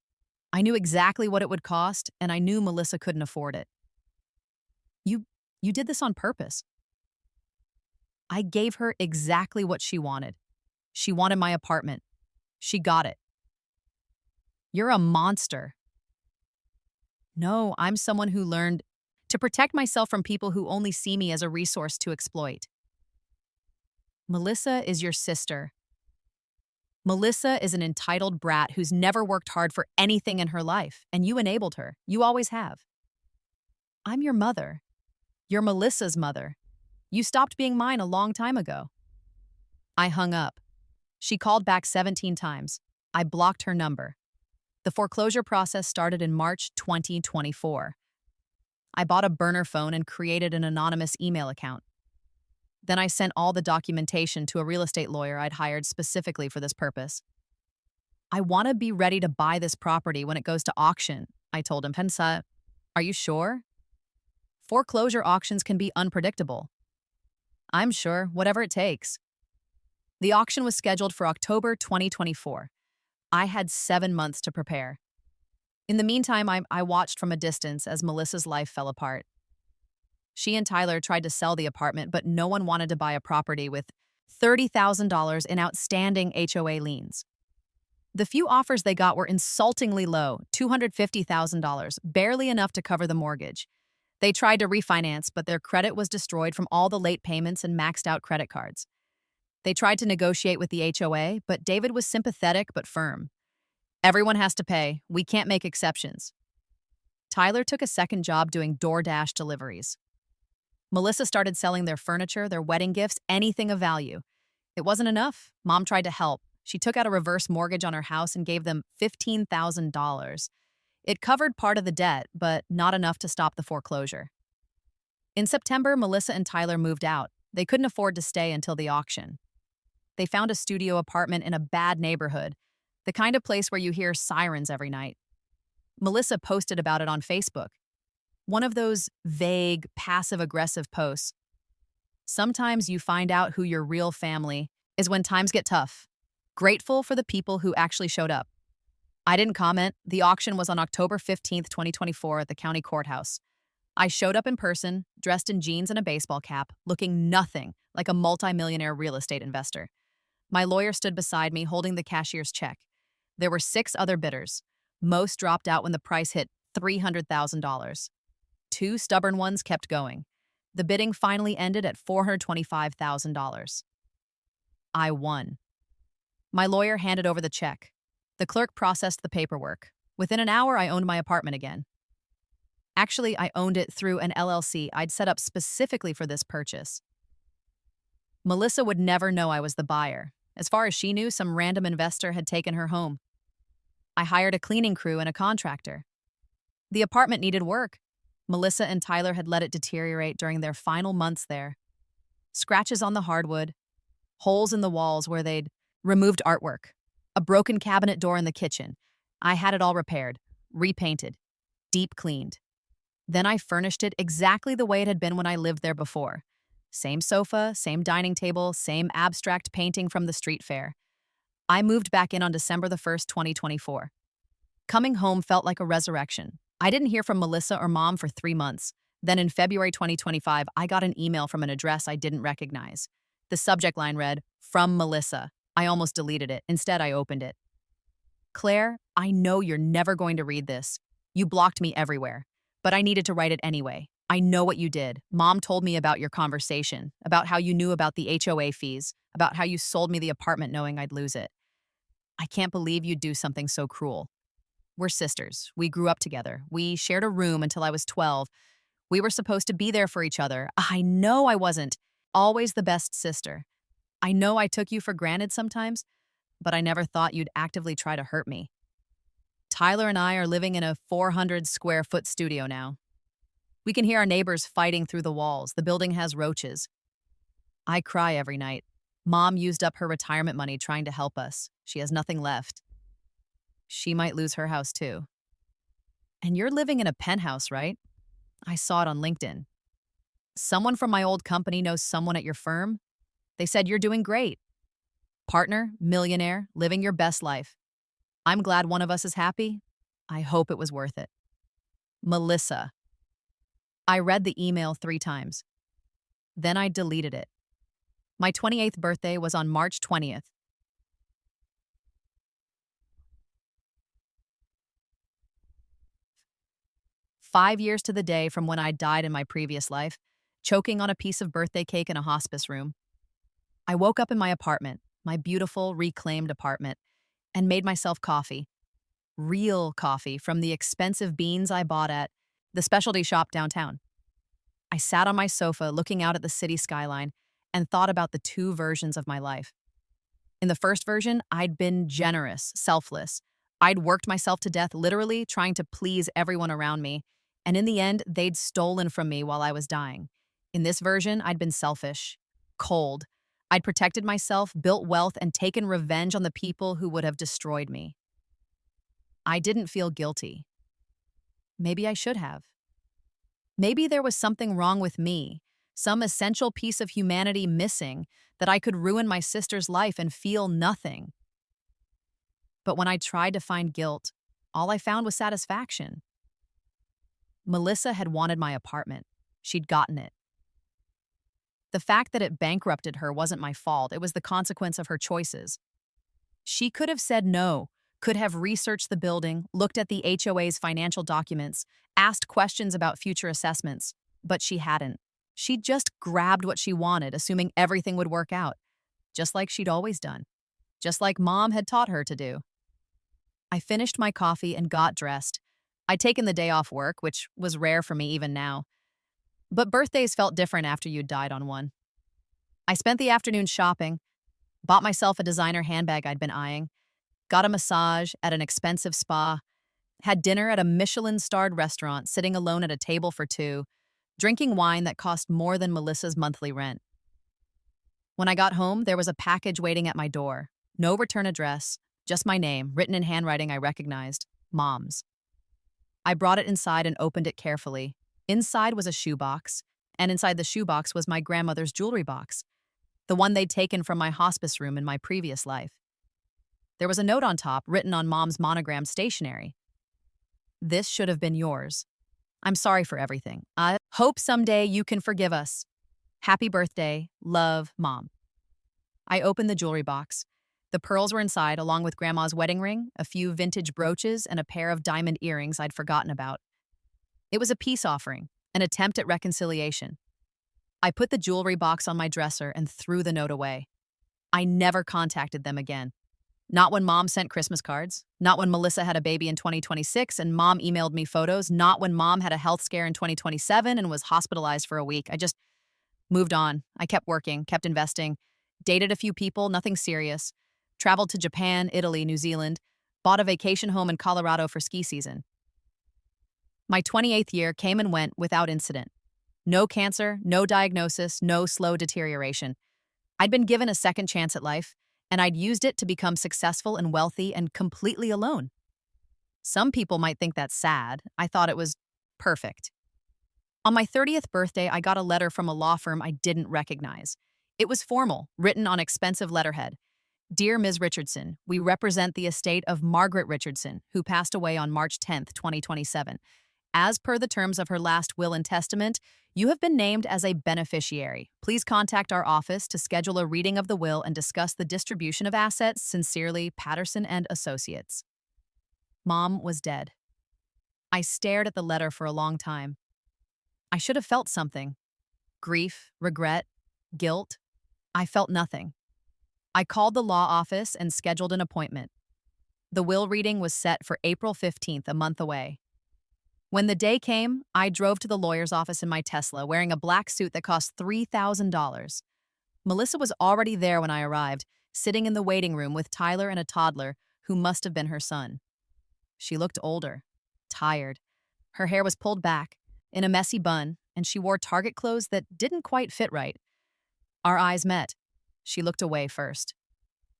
[SPEAKER 1] I knew exactly what it would cost, and I knew Melissa couldn't afford it. You did this on purpose. I gave her exactly what she wanted. She wanted my apartment. She got it. You're a monster. No, I'm someone who learned to protect myself from people who only see me as a resource to exploit. Melissa is your sister. Melissa is an entitled brat who's never worked hard for anything in her life, and you enabled her. You always have. I'm your mother. You're Melissa's mother. You stopped being mine a long time ago. I hung up. She called back 17 times. I blocked her number. The foreclosure process started in March 2024. I bought a burner phone and created an anonymous email account. Then I sent all the documentation to a real estate lawyer I'd hired specifically for this purpose. I want to be ready to buy this property when it goes to auction, I told him. Pensa, are you sure? Foreclosure auctions can be unpredictable. I'm sure, whatever it takes. The auction was scheduled for October 2024. I had 7 months to prepare. In the meantime, I watched from a distance as Melissa's life fell apart. She and Tyler tried to sell the apartment, but no one wanted to buy a property with $30,000 in outstanding HOA liens. The few offers they got were insultingly low, $250,000, barely enough to cover the mortgage. They tried to refinance, but their credit was destroyed from all the late payments and maxed out credit cards. They tried to negotiate with the HOA, but David was sympathetic but firm. Everyone has to pay. We can't make exceptions. Tyler took a second job doing DoorDash deliveries. Melissa started selling their furniture, their wedding gifts, anything of value. It wasn't enough. Mom tried to help. She took out a reverse mortgage on her house and gave them $15,000. It covered part of the debt, but not enough to stop the foreclosure. In September, Melissa and Tyler moved out. They couldn't afford to stay until the auction. They found a studio apartment in a bad neighborhood, the kind of place where you hear sirens every night. Melissa posted about it on Facebook. One of those vague, passive-aggressive posts. Sometimes you find out who your real family is when times get tough. Grateful for the people who actually showed up. I didn't comment. The auction was on October 15th, 2024 at the county courthouse. I showed up in person, dressed in jeans and a baseball cap, looking nothing like a multimillionaire real estate investor. My lawyer stood beside me holding the cashier's check. There were 6 other bidders. Most dropped out when the price hit $300,000. 2 stubborn ones kept going. The bidding finally ended at $425,000. I won. My lawyer handed over the check. The clerk processed the paperwork. Within an hour, I owned my apartment again. Actually, I owned it through an LLC I'd set up specifically for this purchase. Melissa would never know I was the buyer. As far as she knew, some random investor had taken her home. I hired a cleaning crew and a contractor. The apartment needed work. Melissa and Tyler had let it deteriorate during their final months there. Scratches on the hardwood, holes in the walls where they'd removed artwork, a broken cabinet door in the kitchen. I had it all repaired, repainted, deep cleaned. Then I furnished it exactly the way it had been when I lived there before. Same sofa, same dining table, same abstract painting from the street fair. I moved back in on December the 1st, 2024. Coming home felt like a resurrection. I didn't hear from Melissa or Mom for 3 months. Then in February 2025, I got an email from an address I didn't recognize. The subject line read, "From Melissa." I almost deleted it. Instead, I opened it. "Claire, I know you're never going to read this. You blocked me everywhere. But I needed to write it anyway. I know what you did. Mom told me about your conversation, about how you knew about the HOA fees, about how you sold me the apartment knowing I'd lose it. I can't believe you'd do something so cruel. We're sisters. We grew up together. We shared a room until I was 12. We were supposed to be there for each other. I know I wasn't always the best sister. I know I took you for granted sometimes, but I never thought you'd actively try to hurt me. Tyler and I are living in a 400-square-foot studio now. We can hear our neighbors fighting through the walls. The building has roaches. I cry every night. Mom used up her retirement money trying to help us. She has nothing left. She might lose her house too. And you're living in a penthouse, right? I saw it on LinkedIn. Someone from my old company knows someone at your firm. They said you're doing great. Partner, millionaire, living your best life. I'm glad one of us is happy. I hope it was worth it. Melissa. I read the email 3 times. Then I deleted it. My 28th birthday was on March 20th. 5 years to the day from when I died in my previous life, choking on a piece of birthday cake in a hospice room. I woke up in my apartment, my beautiful, reclaimed apartment, and made myself coffee. Real coffee from the expensive beans I bought at the specialty shop downtown. I sat on my sofa looking out at the city skyline and thought about the 2 versions of my life. In the first version, I'd been generous, selfless. I'd worked myself to death, literally trying to please everyone around me. And in the end, they'd stolen from me while I was dying. In this version, I'd been selfish, cold. I'd protected myself, built wealth, and taken revenge on the people who would have destroyed me. I didn't feel guilty. Maybe I should have. Maybe there was something wrong with me, some essential piece of humanity missing, that I could ruin my sister's life and feel nothing. But when I tried to find guilt, all I found was satisfaction. Melissa had wanted my apartment. She'd gotten it. The fact that it bankrupted her wasn't my fault. It was the consequence of her choices. She could have said no, could have researched the building, looked at the HOA's financial documents, asked questions about future assessments, but she hadn't. She just grabbed what she wanted, assuming everything would work out, just like she'd always done, just like Mom had taught her to do. I finished my coffee and got dressed. I'd taken the day off work, which was rare for me even now. But birthdays felt different after you'd died on one. I spent the afternoon shopping, bought myself a designer handbag I'd been eyeing, got a massage at an expensive spa, had dinner at a Michelin-starred restaurant, sitting alone at a table for 2, drinking wine that cost more than Melissa's monthly rent. When I got home, there was a package waiting at my door. No return address, just my name, written in handwriting I recognized, Mom's. I brought it inside and opened it carefully. Inside was a shoebox, and inside the shoebox was my grandmother's jewelry box, the one they'd taken from my hospice room in my previous life. There was a note on top, written on Mom's monogram stationery. This should have been yours. I'm sorry for everything. I hope someday you can forgive us. Happy birthday. Love, Mom. I opened the jewelry box. The pearls were inside, along with Grandma's wedding ring, a few vintage brooches, and a pair of diamond earrings I'd forgotten about. It was a peace offering, an attempt at reconciliation. I put the jewelry box on my dresser and threw the note away. I never contacted them again. Not when Mom sent Christmas cards, not when Melissa had a baby in 2026 and Mom emailed me photos, not when Mom had a health scare in 2027 and was hospitalized for a week. I just moved on. I kept working, kept investing, dated a few people, nothing serious, traveled to Japan, Italy, New Zealand, bought a vacation home in Colorado for ski season. My 28th year came and went without incident. No cancer, no diagnosis, no slow deterioration. I'd been given a second chance at life, and I'd used it to become successful and wealthy and completely alone. Some people might think that's sad. I thought it was perfect. On my 30th birthday, I got a letter from a law firm I didn't recognize. It was formal, written on expensive letterhead. Dear Ms. Richardson, we represent the estate of Margaret Richardson, who passed away on March 10th, 2027. As per the terms of her last will and testament, you have been named as a beneficiary. Please contact our office to schedule a reading of the will and discuss the distribution of assets. Sincerely, Patterson and Associates. Mom was dead. I stared at the letter for a long time. I should have felt something. Grief, regret, guilt. I felt nothing. I called the law office and scheduled an appointment. The will reading was set for April 15th, a month away. When the day came, I drove to the lawyer's office in my Tesla, wearing a black suit that cost $3,000. Melissa was already there when I arrived, sitting in the waiting room with Tyler and a toddler who must have been her son. She looked older, tired. Her hair was pulled back, in a messy bun, and she wore Target clothes that didn't quite fit right. Our eyes met. She looked away first.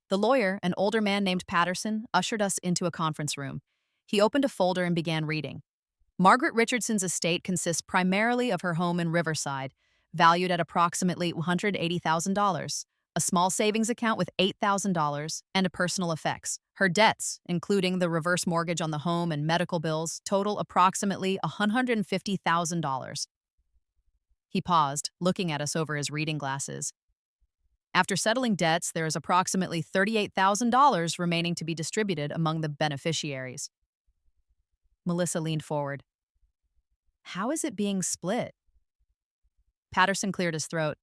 [SPEAKER 1] The lawyer, an older man named Patterson, ushered us into a conference room. He opened a folder and began reading. Margaret Richardson's estate consists primarily of her home in Riverside, valued at approximately $180,000, a small savings account with $8,000, and a personal effects. Her debts, including the reverse mortgage on the home and medical bills, total approximately $150,000. He paused, looking at us over his reading glasses. After settling debts, there is approximately $38,000 remaining to be distributed among the beneficiaries. Melissa leaned forward. How is it being split? Patterson cleared his throat.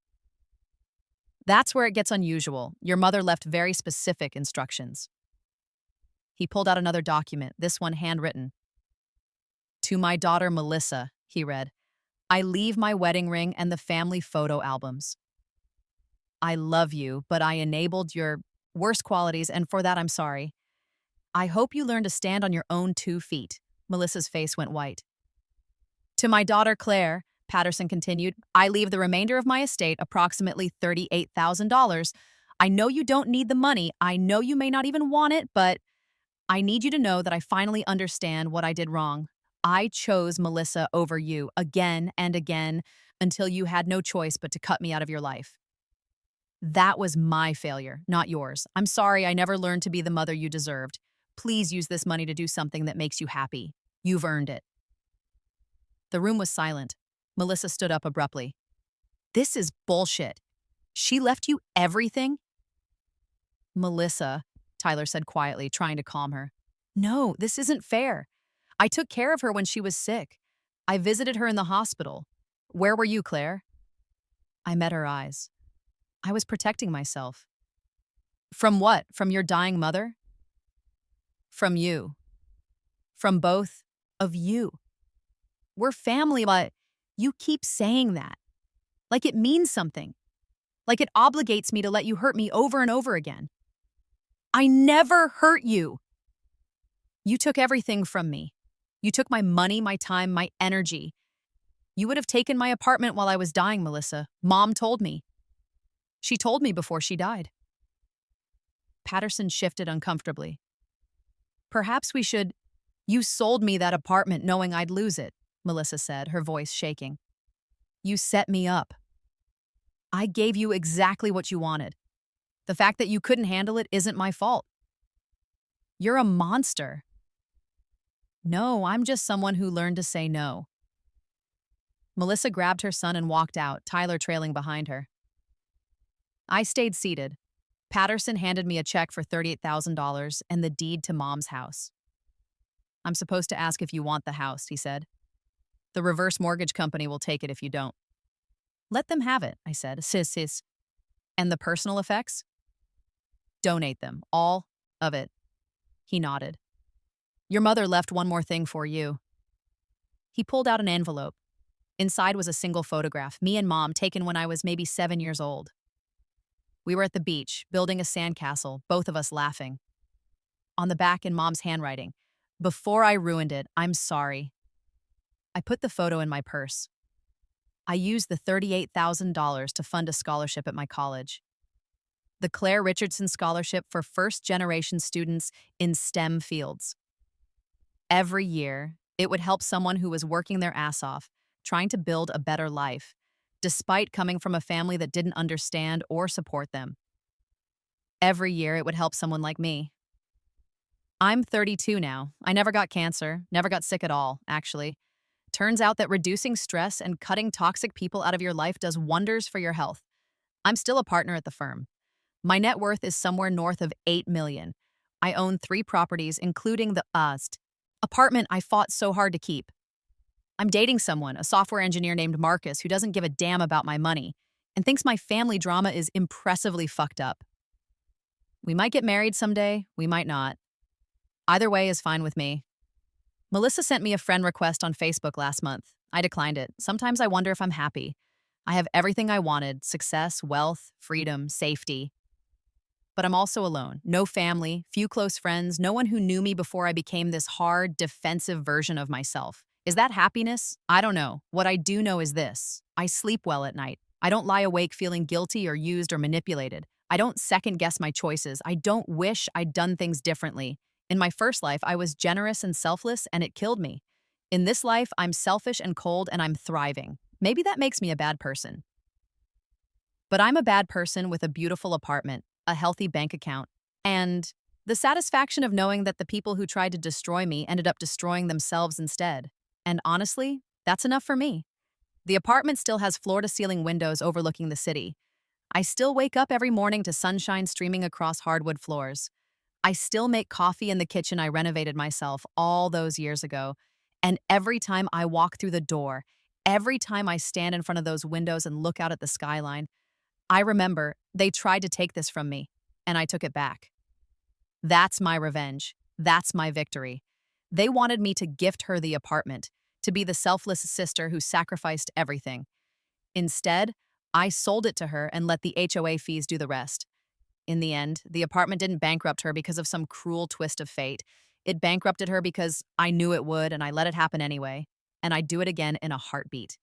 [SPEAKER 1] That's where it gets unusual. Your mother left very specific instructions. He pulled out another document, this one handwritten. To my daughter Melissa, he read, I leave my wedding ring and the family photo albums. I love you, but I enabled your worst qualities, and for that I'm sorry. I hope you learn to stand on your own 2 feet. Melissa's face went white. To my daughter Claire, Patterson continued, I leave the remainder of my estate, approximately $38,000. I know you don't need the money. I know you may not even want it, but I need you to know that I finally understand what I did wrong. I chose Melissa over you again and again until you had no choice but to cut me out of your life. That was my failure, not yours. I'm sorry I never learned to be the mother you deserved. Please use this money to do something that makes you happy. You've earned it. The room was silent. Melissa stood up abruptly. This is bullshit. She left you everything? Melissa, Tyler said quietly, trying to calm her. No, this isn't fair. I took care of her when she was sick. I visited her in the hospital. Where were you, Claire? I met her eyes. I was protecting myself. From what? From your dying mother? From you. From both of you. We're family, but you keep saying that. Like it means something. Like it obligates me to let you hurt me over and over again. I never hurt you. You took everything from me. You took my money, my time, my energy. You would have taken my apartment while I was dying, Melissa. Mom told me. She told me before she died. Patterson shifted uncomfortably. Perhaps we should... You sold me that apartment knowing I'd lose it, Melissa said, her voice shaking. You set me up. I gave you exactly what you wanted. The fact that you couldn't handle it isn't my fault. You're a monster. No, I'm just someone who learned to say no. Melissa grabbed her son and walked out, Tyler trailing behind her. I stayed seated. Patterson handed me a check for $38,000 and the deed to Mom's house. I'm supposed to ask if you want the house, he said. The reverse mortgage company will take it if you don't. Let them have it, I said. Sis. And the personal effects? Donate them. All of it. He nodded. Your mother left one more thing for you. He pulled out an envelope. Inside was a single photograph, me and Mom, taken when I was maybe 7 years old. We were at the beach, building a sandcastle, both of us laughing. On the back in Mom's handwriting, before I ruined it, I'm sorry. I put the photo in my purse. I used the $38,000 to fund a scholarship at my college. The Claire Richardson Scholarship for first-generation students in STEM fields. Every year, it would help someone who was working their ass off, trying to build a better life, despite coming from a family that didn't understand or support them. Every year, it would help someone like me. I'm 32 now. I never got cancer, never got sick at all, actually. Turns out that reducing stress and cutting toxic people out of your life does wonders for your health. I'm still a partner at the firm. My net worth is somewhere north of $8 million. I own 3 properties, including the apartment I fought so hard to keep. I'm dating someone, a software engineer named Marcus, who doesn't give a damn about my money and thinks my family drama is impressively fucked up. We might get married someday, we might not. Either way is fine with me. Melissa sent me a friend request on Facebook last month. I declined it. Sometimes I wonder if I'm happy. I have everything I wanted: success, wealth, freedom, safety. But I'm also alone. No family, few close friends, no one who knew me before I became this hard, defensive version of myself. Is that happiness? I don't know. What I do know is this: I sleep well at night. I don't lie awake feeling guilty or used or manipulated. I don't second-guess my choices. I don't wish I'd done things differently. In my first life, I was generous and selfless, and it killed me. In this life, I'm selfish and cold, and I'm thriving. Maybe that makes me a bad person. But I'm a bad person with a beautiful apartment, a healthy bank account, and the satisfaction of knowing that the people who tried to destroy me ended up destroying themselves instead. And honestly, that's enough for me. The apartment still has floor-to-ceiling windows overlooking the city. I still wake up every morning to sunshine streaming across hardwood floors. I still make coffee in the kitchen I renovated myself all those years ago. And every time I walk through the door, every time I stand in front of those windows and look out at the skyline, I remember they tried to take this from me, and I took it back. That's my revenge. That's my victory. They wanted me to gift her the apartment, to be the selfless sister who sacrificed everything. Instead, I sold it to her and let the HOA fees do the rest. In the end, the apartment didn't bankrupt her because of some cruel twist of fate. It bankrupted her because I knew it would, and I let it happen anyway. And I'd do it again in a heartbeat.